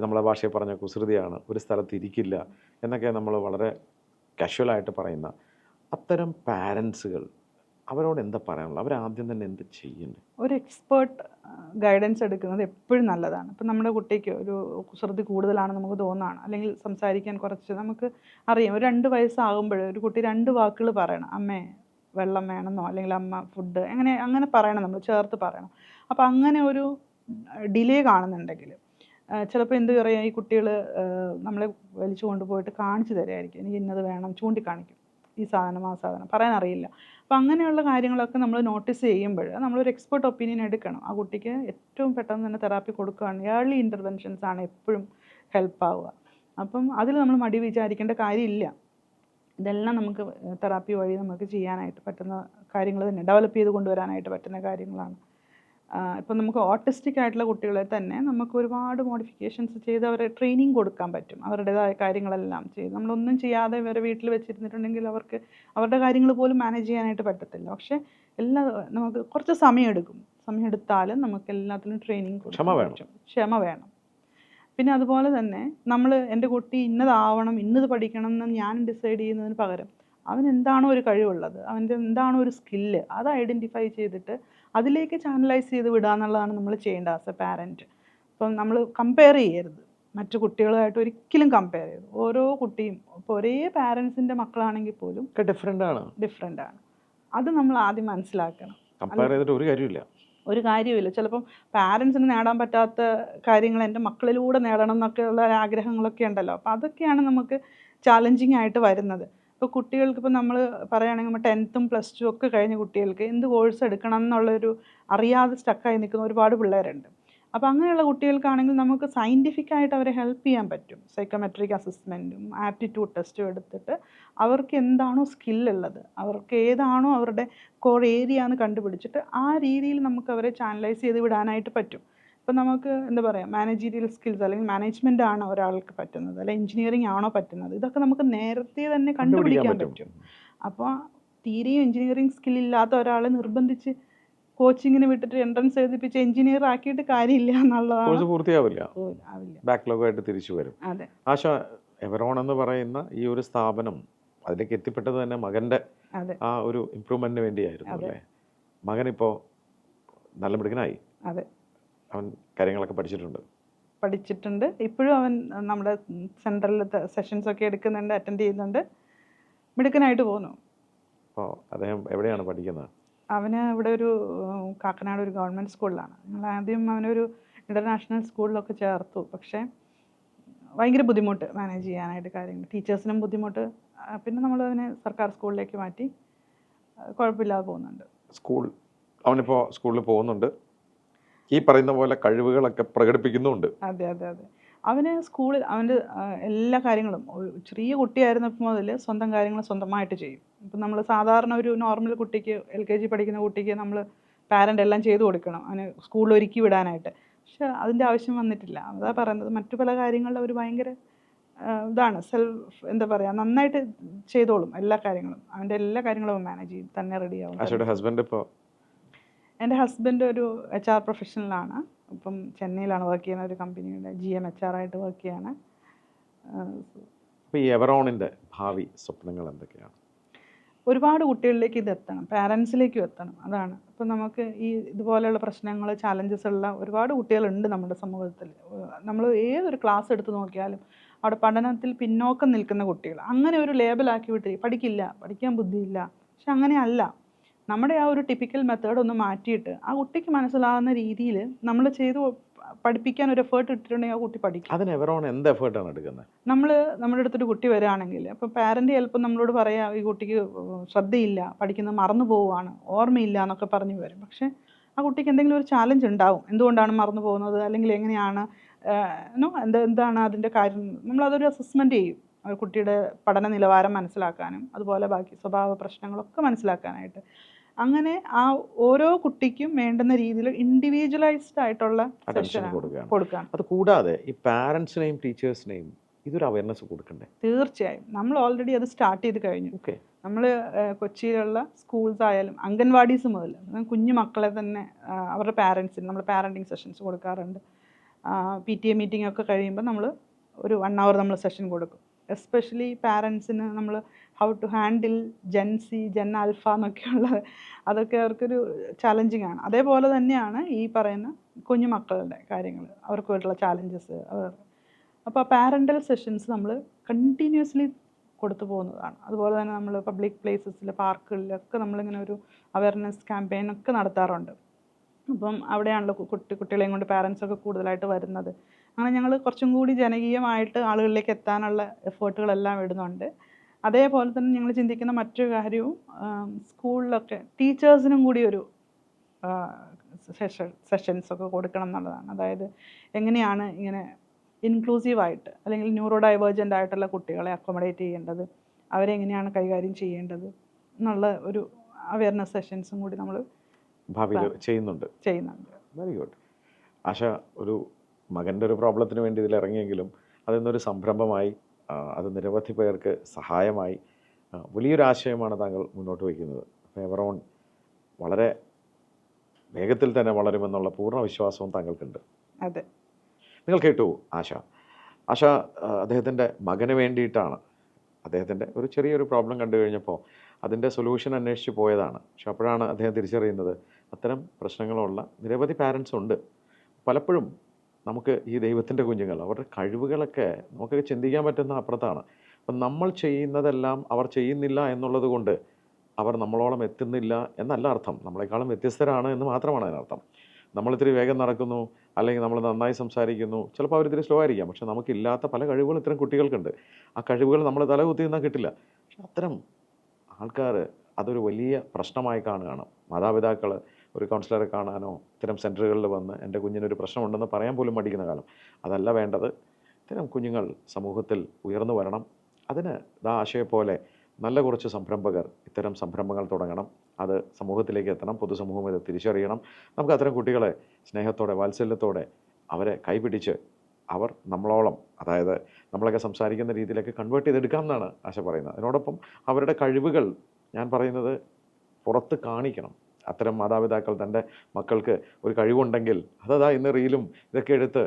[SPEAKER 1] നമ്മളെ ഭാഷയിൽ പറഞ്ഞ കുസൃതിയാണ്, ഒരു സ്ഥലത്ത് ഇരിക്കില്ല എന്നൊക്കെ നമ്മൾ വളരെ കാഷ്വലായിട്ട് പറയുന്ന അത്തരം പാരൻസുകൾ, അവരോട് എന്താ പറയാനുള്ളത്? അവരാദ്യം തന്നെ എന്ത് ചെയ്യുന്നത്?
[SPEAKER 2] ഒരു എക്സ്പേർട്ട് ഗൈഡൻസ് എടുക്കുന്നത് എപ്പോഴും നല്ലതാണ്. ഇപ്പം നമ്മുടെ കുട്ടിക്ക് ഒരു കുസൃതി കൂടുതലാണ് നമുക്ക് തോന്നുകയാണ്, അല്ലെങ്കിൽ സംസാരിക്കാൻ കുറച്ച് നമുക്ക് അറിയാം. ഒരു 2 വയസ്സാകുമ്പോൾ ഒരു കുട്ടി 2 വാക്കുകൾ പറയണം. അമ്മേ വെള്ളം വേണമെന്നോ, അല്ലെങ്കിൽ അമ്മ ഫുഡ്, അങ്ങനെ പറയണം, നമ്മൾ ചേർത്ത് പറയണം. അപ്പോൾ അങ്ങനെ ഒരു ഡിലേ കാണുന്നുണ്ടെങ്കിൽ ചിലപ്പോൾ എന്ത് പറയുക, ഈ കുട്ടികൾ നമ്മളെ വലിച്ചു കൊണ്ടുപോയിട്ട് കാണിച്ചു തരുമായിരിക്കും. എനിക്ക് ഇന്നത് വേണം, ചൂണ്ടിക്കാണിക്കും, ഈ സാധനം ആ സാധനം പറയാൻ അറിയില്ല. അപ്പോൾ അങ്ങനെയുള്ള കാര്യങ്ങളൊക്കെ നമ്മൾ നോട്ടീസ് ചെയ്യുമ്പോൾ നമ്മളൊരു എക്സ്പേർട്ട് ഒപ്പീനിയൻ എടുക്കണം. ആ കുട്ടിക്ക് ഏറ്റവും പെട്ടെന്ന് തന്നെ തെറാപ്പി കൊടുക്കുകയാണ്. ഏർലി ഇൻ്റർവെൻഷൻസ് ആണ് എപ്പോഴും ഹെൽപ്പ് ആവുക. അപ്പം അതിൽ നമ്മൾ മടി വിചാരിക്കേണ്ട കാര്യമില്ല. ഇതെല്ലാം നമുക്ക് തെറാപ്പി വഴി നമുക്ക് ചെയ്യാനായിട്ട് പറ്റുന്ന കാര്യങ്ങൾ തന്നെ, ഡെവലപ്പ് ചെയ്ത് കൊണ്ടുവരാനായിട്ട് പറ്റുന്ന കാര്യങ്ങളാണ്. ഇപ്പം നമുക്ക് ഓട്ടിസ്റ്റിക് ആയിട്ടുള്ള കുട്ടികളെ തന്നെ നമുക്ക് ഒരുപാട് മോഡിഫിക്കേഷൻസ് ചെയ്ത് അവരെ ട്രെയിനിങ് കൊടുക്കാൻ പറ്റും. അവരുടേതായ കാര്യങ്ങളെല്ലാം ചെയ്ത് നമ്മളൊന്നും ചെയ്യാതെ ഇവരെ വീട്ടിൽ വെച്ചിരുന്നിട്ടുണ്ടെങ്കിൽ അവർക്ക് അവരുടെ കാര്യങ്ങൾ പോലും മാനേജ് ചെയ്യാനായിട്ട് പറ്റത്തില്ല. പക്ഷേ നമുക്ക് കുറച്ച് സമയമെടുക്കും. സമയമെടുത്താലും നമുക്ക് എല്ലാത്തിനും ട്രെയിനിങ് കൊടുക്കാൻ പറ്റും. ക്ഷമ വേണം. പിന്നെ അതുപോലെ തന്നെ നമ്മൾ എൻ്റെ കുട്ടി ഇന്നതാവണം, ഇന്നത് പഠിക്കണം എന്ന് ഞാൻ ഡിസൈഡ് ചെയ്യുന്നതിന് പകരം അവൻ എന്താണോ ഒരു കഴിവുള്ളത്, അവൻ്റെ എന്താണോ ഒരു സ്കില്ല്, അത് ഐഡൻറ്റിഫൈ ചെയ്തിട്ട് അതിലേക്ക് ചാനലൈസ് ചെയ്ത് വിടുക എന്നുള്ളതാണ് നമ്മൾ ചെയ്യേണ്ടത് ആസ് എ പാരൻറ്റ്. അപ്പം നമ്മൾ കമ്പയർ ചെയ്യരുത്, മറ്റു കുട്ടികളുമായിട്ട് ഒരിക്കലും കമ്പയർ ചെയ്യരുത്. ഓരോ കുട്ടിയും ഇപ്പോൾ ഒരേ പാരൻസിൻ്റെ മക്കളാണെങ്കിൽ പോലും ഡിഫറെൻ്റ് ആണ്. അത് നമ്മൾ ആദ്യം മനസ്സിലാക്കണം.
[SPEAKER 1] കമ്പയർ ചെയ്തിട്ട് ഒരു കാര്യമില്ല.
[SPEAKER 2] ചിലപ്പം പാരൻസിന് നേടാൻ പറ്റാത്ത കാര്യങ്ങൾ എൻ്റെ മക്കളിലൂടെ നേടണം എന്നൊക്കെയുള്ള ആഗ്രഹങ്ങളൊക്കെ ഉണ്ടല്ലോ. അപ്പോൾ അതൊക്കെയാണ് നമുക്ക് ചാലഞ്ചിങ് ആയിട്ട് വരുന്നത്. ഇപ്പോൾ കുട്ടികൾക്ക്, ഇപ്പോൾ നമ്മൾ പറയുകയാണെങ്കിൽ നമ്മൾ 10th പ്ലസ് 2 ഒക്കെ കഴിഞ്ഞ കുട്ടികൾക്ക് എന്ത് കോഴ്സ് എടുക്കണം എന്നുള്ളൊരു അറിയാതെ സ്റ്റക്കായി നിൽക്കുന്ന ഒരുപാട് പിള്ളേരുണ്ട്. അപ്പോൾ അങ്ങനെയുള്ള കുട്ടികൾക്കാണെങ്കിൽ നമുക്ക് സയൻറ്റിഫിക് ആയിട്ട് അവരെ ഹെൽപ്പ് ചെയ്യാൻ പറ്റും. സൈക്കോമെട്രിക് അസസ്മെൻറ്റും ആപ്റ്റിറ്റ്യൂഡ് ടെസ്റ്റും എടുത്തിട്ട് അവർക്ക് എന്താണോ സ്കില്ലുള്ളത്, അവർക്ക് ഏതാണോ അവരുടെ കോർ ഏരിയ എന്ന് കണ്ടുപിടിച്ചിട്ട് ആ രീതിയിൽ നമുക്ക് അവരെ ചാനലൈസ് ചെയ്ത് വിടാനായിട്ട് പറ്റും. ഇപ്പം നമുക്ക് എന്താ പറയുക, മാനേജീരിയൽ സ്കിൽസ് അല്ലെങ്കിൽ മാനേജ്മെൻ്റ് ആണോ ഒരാൾക്ക് പറ്റുന്നത്, അല്ലെങ്കിൽ എഞ്ചിനീയറിംഗ് ആണോ പറ്റുന്നത്, ഇതൊക്കെ നമുക്ക് നേരത്തെ തന്നെ കണ്ടുപിടിക്കാൻ പറ്റും. അപ്പോൾ തീരെയും എഞ്ചിനീയറിംഗ് സ്കില്ലില്ലാത്ത ഒരാളെ നിർബന്ധിച്ച് കോച്ചിങ്ങിന് വിട്ടിട്ട് എൻട്രൻസ് എഴുതിപ്പിച്ച് എഞ്ചിനീയർ ആക്കിയിട്ട് കാര്യമില്ല എന്നുള്ളതാണ്.
[SPEAKER 1] പൂർത്തിയാവില്ല, ബാക്ക്ലോഗായിട്ട് തിരിച്ചു വരും.
[SPEAKER 2] അതെ.
[SPEAKER 1] ആശ, എവറോൺ എന്ന് പറയുന്ന ഈ ഒരു സ്ഥാപനം അതിലേക്ക് എത്തിപ്പെട്ടത് തന്നെ മകൻ്റെ ആ ഒരു ഇമ്പ്രൂവ്മെന്റിന് വേണ്ടിയായിരുന്നു അല്ലേ? മകനിപ്പോൾ നല്ല മിടുക്കനായി.
[SPEAKER 2] അതെ,
[SPEAKER 1] അവൻ കാര്യങ്ങളൊക്കെ പഠിച്ചിട്ടുണ്ട്.
[SPEAKER 2] ഇപ്പോഴും അവൻ നമ്മുടെ സെൻട്രലിലത്തെ സെഷൻസ് ഒക്കെ എടുക്കുന്നുണ്ട്, അറ്റൻഡ് ചെയ്യുന്നുണ്ട്, മിടുക്കനായിട്ട് പോകുന്നു.
[SPEAKER 1] അപ്പോൾ അദ്ദേഹം എവിടെയാണ് പഠിക്കുന്നത്?
[SPEAKER 2] അവന് ഇവിടെ ഒരു കാക്കനാട് ഒരു ഗവൺമെൻറ് സ്കൂളിലാണ്. ഞങ്ങൾ ആദ്യം അവനൊരു ഇൻ്റർനാഷണൽ സ്കൂളിലൊക്കെ ചേർത്തു. പക്ഷേ ഭയങ്കര ബുദ്ധിമുട്ട് മാനേജ് ചെയ്യാനായിട്ട് കാര്യങ്ങൾ, ടീച്ചേഴ്സിനും ബുദ്ധിമുട്ട്. പിന്നെ നമ്മൾ അവനെ സർക്കാർ സ്കൂളിലേക്ക് മാറ്റി, കുഴപ്പമില്ലാതെ പോകുന്നുണ്ട്.
[SPEAKER 1] അവനിപ്പോൾ സ്കൂളിൽ പോകുന്നുണ്ട്, ഈ പറയുന്ന പോലെ കഴിവുകളൊക്കെ പ്രകടിപ്പിക്കുന്നുണ്ട്.
[SPEAKER 2] അതെ അതെ അതെ. അവന് സ്കൂളിൽ അവൻ്റെ എല്ലാ കാര്യങ്ങളും, ചെറിയ കുട്ടിയായിരുന്നപ്പോൾ മുതൽ സ്വന്തം കാര്യങ്ങൾ സ്വന്തമായിട്ട് ചെയ്യും. ഇപ്പം നമ്മൾ സാധാരണ ഒരു നോർമൽ കുട്ടിക്ക്, LKG പഠിക്കുന്ന കുട്ടിക്ക് നമ്മൾ പാരൻ്റ് എല്ലാം ചെയ്തു കൊടുക്കണം അവന് സ്കൂളിൽ ഒരുക്കി വിടാനായിട്ട്. പക്ഷെ അതിൻ്റെ ആവശ്യം വന്നിട്ടില്ല. അതാ പറയുന്നത്, മറ്റു പല കാര്യങ്ങളിൽ അവർ ഭയങ്കര ഇതാണ്, എന്താ പറയുക, നന്നായിട്ട് ചെയ്തോളും എല്ലാ കാര്യങ്ങളും. അവൻ്റെ എല്ലാ കാര്യങ്ങളും മാനേജ് ചെയ്യും, തന്നെ റെഡിയാവും.
[SPEAKER 1] ഹസ്ബൻഡ് ഇപ്പോൾ?
[SPEAKER 2] എൻ്റെ ഹസ്ബൻഡ് ഒരു HR പ്രൊഫഷണലാണ്. ഇപ്പം ചെന്നൈയിലാണ് വർക്ക് ചെയ്യുന്ന, ഒരു കമ്പനിയുടെ GM HR ആയിട്ട് വർക്ക് ചെയ്യാണ്.
[SPEAKER 1] അപ്പോൾ ഈ എവറോണിൻ്റെ ഭാവി സ്വപ്നങ്ങൾ എന്തൊക്കെയാണ്?
[SPEAKER 2] ഒരുപാട് കുട്ടികളിലേക്ക് ഇത് എത്തണം, പാരൻസിലേക്കും എത്തണം. അതാണ് ഇപ്പം നമുക്ക് ഈ ഇതുപോലെയുള്ള പ്രശ്നങ്ങൾ, ചാലഞ്ചസ് ഉള്ള ഒരുപാട് കുട്ടികളുണ്ട് നമ്മുടെ സമൂഹത്തിൽ. നമ്മൾ ഏതൊരു ക്ലാസ് എടുത്ത് നോക്കിയാലും അവിടെ പഠനത്തിൽ പിന്നോക്കം നിൽക്കുന്ന കുട്ടികൾ അങ്ങനെ ഒരു ലേബലാക്കി വിട്ട് പഠിക്കില്ല, പഠിക്കാൻ ബുദ്ധിയില്ല. പക്ഷെ അങ്ങനെയല്ല. നമ്മുടെ ആ ഒരു ടിപ്പിക്കൽ മെത്തേഡ് ഒന്ന് മാറ്റിയിട്ട് ആ കുട്ടിക്ക് മനസ്സിലാകുന്ന രീതിയിൽ നമ്മൾ ചെയ്ത് പഠിപ്പിക്കാൻ ഒരു എഫേർട്ട് ഇട്ടിട്ടുണ്ടെങ്കിൽ ആ കുട്ടി പഠിക്കും.
[SPEAKER 1] അതിന് എവറോൺ എന്ത് എഫേർട്ടാണ് എടുക്കുന്നത്?
[SPEAKER 2] നമ്മുടെ അടുത്തൊരു കുട്ടി വരികയാണെങ്കിൽ അപ്പം പാരൻ്റ് ചിലപ്പോൾ നമ്മളോട് പറയാം ഈ കുട്ടിക്ക് ശ്രദ്ധയില്ല, പഠിക്കുന്നത് മറന്നു പോവുകയാണ്, ഓർമ്മയില്ല എന്നൊക്കെ പറഞ്ഞു വരും. പക്ഷേ ആ കുട്ടിക്ക് എന്തെങ്കിലും ഒരു ചാലഞ്ച് ഉണ്ടാവും. എന്തുകൊണ്ടാണ് മറന്നു പോകുന്നത്, അല്ലെങ്കിൽ എങ്ങനെയാണ് എന്താണ് അതിൻ്റെ കാര്യം. നമ്മളതൊരു അസസ്മെൻറ്റ് ചെയ്യും, ആ കുട്ടിയുടെ പഠന നിലവാരം മനസ്സിലാക്കാനും അതുപോലെ ബാക്കി സ്വഭാവ പ്രശ്നങ്ങളൊക്കെ മനസ്സിലാക്കാനായിട്ട്. അങ്ങനെ ആ ഓരോ കുട്ടിക്കും വേണ്ടുന്ന രീതിയിൽ ഇൻഡിവിജ്വലൈസ്ഡ് ആയിട്ടുള്ള
[SPEAKER 1] അറ്റൻഷൻ
[SPEAKER 2] സെഷൻ
[SPEAKER 1] കൊടുക്കുകയാണ്.
[SPEAKER 2] കൊടുക്കുകയാണ്.
[SPEAKER 1] അത് കൂടാതെ ഈ പാരൻസിനെയും ടീച്ചേഴ്സിനെയും ഇതൊരു അവയർനെസ് കൊടുക്കണ്ടേ?
[SPEAKER 2] തീർച്ചയായും നമ്മൾ ഓൾറെഡി അത് സ്റ്റാർട്ട് ചെയ്ത് കഴിഞ്ഞു.
[SPEAKER 1] ഓക്കെ.
[SPEAKER 2] നമ്മൾ കൊച്ചിയിലുള്ള സ്കൂൾസ് ആയാലും അംഗൻവാടീസ് മുതൽ കുഞ്ഞു മക്കളെ തന്നെ അവരുടെ പാരൻസിന് നമ്മൾ പാരൻറ്റിങ് സെഷൻസ് കൊടുക്കാറുണ്ട്. PTA മീറ്റിംഗ് ഒക്കെ കഴിയുമ്പോൾ നമ്മൾ ഒരു 1 hour നമ്മൾ സെഷൻ കൊടുക്കും. എസ്പെഷ്യലി പാരൻസിന് നമ്മൾ how to handle Gen Z, Gen Alpha എന്നൊക്കെയുള്ളത്, അതൊക്കെ അവർക്കൊരു ചാലഞ്ചിങ് ആണ്. അതേപോലെ തന്നെയാണ് ഈ പറയുന്ന കുഞ്ഞു മക്കളുടെ കാര്യങ്ങൾ, അവർക്കായിട്ടുള്ള ചാലഞ്ചസ്. അപ്പോൾ പാരൻ്റൽ സെഷൻസ് നമ്മൾ കണ്ടിന്യൂസ്ലി കൊടുത്തു പോകുന്നതാണ്. അതുപോലെ തന്നെ നമ്മൾ പബ്ലിക് പ്ലേസസിൽ, പാർക്കുകളിലൊക്കെ നമ്മളിങ്ങനെ ഒരു അവയർനെസ് ക്യാമ്പയിനൊക്കെ നടത്താറുണ്ട്. അപ്പം അവിടെയാണല്ലോ കുട്ടികളെയും കൊണ്ട് പാരൻസൊക്കെ കൂടുതലായിട്ട് വരുന്നത്. അങ്ങനെ ഞങ്ങൾ കുറച്ചും കൂടി ജനകീയമായിട്ട് ആളുകളിലേക്ക് എത്താനുള്ള എഫേർട്ടുകളെല്ലാം ഇടുന്നുണ്ട്. അതേപോലെ തന്നെ ഞങ്ങൾ ചിന്തിക്കുന്ന മറ്റൊരു കാര്യവും സ്കൂളിലൊക്കെ ടീച്ചേഴ്സിനും കൂടി ഒരു സെഷൻസൊക്കെ കൊടുക്കണം എന്നുള്ളതാണ്. അതായത് എങ്ങനെയാണ് ഇങ്ങനെ ഇൻക്ലൂസീവായിട്ട് അല്ലെങ്കിൽ ന്യൂറോ ഡൈവേർജൻ്റ് ആയിട്ടുള്ള കുട്ടികളെ അക്കോമഡേറ്റ് ചെയ്യേണ്ടത്, അവരെ എങ്ങനെയാണ് കൈകാര്യം ചെയ്യേണ്ടത് എന്നുള്ള ഒരു അവയർനെസ് സെഷൻസും കൂടി നമ്മൾ
[SPEAKER 1] ഭാവിയിൽ ചെയ്യുന്നുണ്ട്. Very good. ആശ ഒരു മകൻ്റെ ഒരു പ്രോബ്ലത്തിന് വേണ്ടി ഇതിൽ ഇറങ്ങിയെങ്കിലും അതിന്നൊരു സംരംഭമായി, അത് നിരവധി പേർക്ക് സഹായമായി, വലിയൊരു ആശയമാണ് താങ്കൾ മുന്നോട്ട് വയ്ക്കുന്നത്. അപ്പോൾ എവറോൺ വളരെ വേഗത്തിൽ തന്നെ വളരുമെന്നുള്ള പൂർണ്ണ വിശ്വാസവും താങ്കൾക്കുണ്ട്.
[SPEAKER 2] അതെ.
[SPEAKER 1] നിങ്ങൾ കേട്ടു ആശ അദ്ദേഹത്തിൻ്റെ മകന് വേണ്ടിയിട്ടാണ്, അദ്ദേഹത്തിൻ്റെ ഒരു ചെറിയൊരു പ്രോബ്ലം കണ്ടു കഴിഞ്ഞപ്പോൾ അതിൻ്റെ സൊല്യൂഷൻ അന്വേഷിച്ച് പോയതാണ്. പക്ഷെ അപ്പോഴാണ് അദ്ദേഹം തിരിച്ചറിയുന്നത് അത്തരം പ്രശ്നങ്ങളുള്ള നിരവധി പാരൻസ് ഉണ്ട്. പലപ്പോഴും നമുക്ക് ഈ ദൈവത്തിൻ്റെ കുഞ്ഞുങ്ങൾ, അവരുടെ കഴിവുകളൊക്കെ നമുക്കൊക്കെ ചിന്തിക്കാൻ പറ്റുന്ന അപ്പുറത്താണ്. അപ്പം നമ്മൾ ചെയ്യുന്നതെല്ലാം അവർ ചെയ്യുന്നില്ല എന്നുള്ളത് കൊണ്ട് അവർ നമ്മളോളം എത്തുന്നില്ല എന്നല്ല അർത്ഥം. നമ്മളെക്കാളും വ്യത്യസ്തരാണ് എന്ന് മാത്രമാണ് അതിനർത്ഥം. നമ്മളിത്തിരി വേഗം നടക്കുന്നു, അല്ലെങ്കിൽ നമ്മൾ നന്നായി സംസാരിക്കുന്നു, ചിലപ്പോൾ അവരിത്തിരി സ്ലോ ആയിരിക്കാം. പക്ഷെ നമുക്കില്ലാത്ത പല കഴിവുകളും ഇത്തരം കുട്ടികൾക്കുണ്ട്. ആ കഴിവുകൾ നമ്മൾ തലകുത്തി നിന്നാൽ കിട്ടില്ല. പക്ഷെ അത്തരം ആൾക്കാർ അതൊരു വലിയ പ്രശ്നമായി കാണുകയാണ്. മാതാപിതാക്കൾ ഒരു കൗൺസിലറെ കാണാനോ ഇത്തരം സെൻറ്ററുകളിൽ വന്ന് എൻ്റെ കുഞ്ഞിനൊരു പ്രശ്നമുണ്ടെന്ന് പറയാൻ പോലും മടിക്കുന്ന കാലം. അതല്ല വേണ്ടത്. ഇത്തരം കുഞ്ഞുങ്ങൾ സമൂഹത്തിൽ ഉയർന്നു വരണം. അതിന് ആശയെപ്പോലെ നല്ല കുറച്ച് സംരംഭകർ ഇത്തരം സംരംഭങ്ങൾ തുടങ്ങണം. അത് സമൂഹത്തിലേക്ക് എത്തണം. പൊതുസമൂഹം ഇത് തിരിച്ചറിയണം. നമുക്ക് അത്തരം കുട്ടികളെ സ്നേഹത്തോടെ, വാത്സല്യത്തോടെ അവരെ കൈപിടിച്ച് അവർ നമ്മളോളം, അതായത് നമ്മളൊക്കെ സംസാരിക്കുന്ന രീതിയിലേക്ക് കൺവേർട്ട് ചെയ്തെടുക്കാം എന്നാണ് ആശ പറയുന്നത്. അതിനോടൊപ്പം അവരുടെ കഴിവുകൾ ഞാൻ പറയുന്നത് പുറത്ത് കാണിക്കണം. അത്തരം മാതാപിതാക്കൾ തൻ്റെ മക്കൾക്ക് ഒരു കഴിവുണ്ടെങ്കിൽ അതതാ ഇന്ന് റീലും ഇതൊക്കെ എടുത്ത്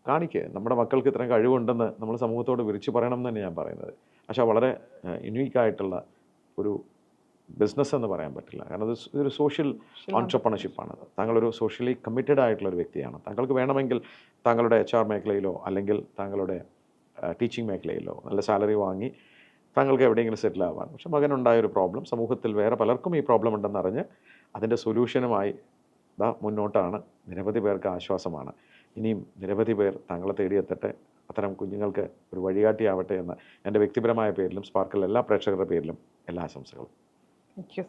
[SPEAKER 1] കാണിക്കുക. നമ്മുടെ മക്കൾക്ക് ഇത്തരം കഴിവുണ്ടെന്ന് നമ്മൾ സമൂഹത്തോട് വിളിച്ചു പറയണം എന്ന് തന്നെ ഞാൻ പറയുന്നത്. പക്ഷേ വളരെ യുണീക്കായിട്ടുള്ള ഒരു ബിസിനസ് എന്ന് പറയാൻ പറ്റില്ല. കാരണം ഇതൊരു സോഷ്യൽ ഓൺട്രപ്രണർഷിപ്പാണ്. താങ്കളൊരു സോഷ്യലി കമ്മിറ്റഡ് ആയിട്ടുള്ള ഒരു വ്യക്തിയാണ്. താങ്കൾക്ക് വേണമെങ്കിൽ താങ്കളുടെ HR മേഖലയിലോ അല്ലെങ്കിൽ താങ്കളുടെ ടീച്ചിങ് മേഖലയിലോ നല്ല സാലറി വാങ്ങി താങ്കൾക്ക് എവിടെയെങ്കിലും സെറ്റിൽ ആവാൻ. പക്ഷെ മകനുണ്ടായൊരു പ്രോബ്ലം, സമൂഹത്തിൽ വേറെ പലർക്കും ഈ പ്രോബ്ലം ഉണ്ടെന്നറിഞ്ഞ് അതിൻ്റെ സൊല്യൂഷനുമായി മുന്നോട്ടാണ്. നിരവധി പേർക്ക് ആശ്വാസമാണ്. ഇനിയും നിരവധി പേർ താങ്കളെ തേടിയെത്തട്ടെ. അത്തരം കുഞ്ഞുങ്ങൾക്ക് ഒരു വഴികാട്ടിയാവട്ടെ എന്ന് എൻ്റെ വ്യക്തിപരമായ പേരിലും സ്പാർക്കിൾ എല്ലാ പ്രേക്ഷകരുടെ പേരിലും എല്ലാ ആശംസകളും.
[SPEAKER 2] Thank you.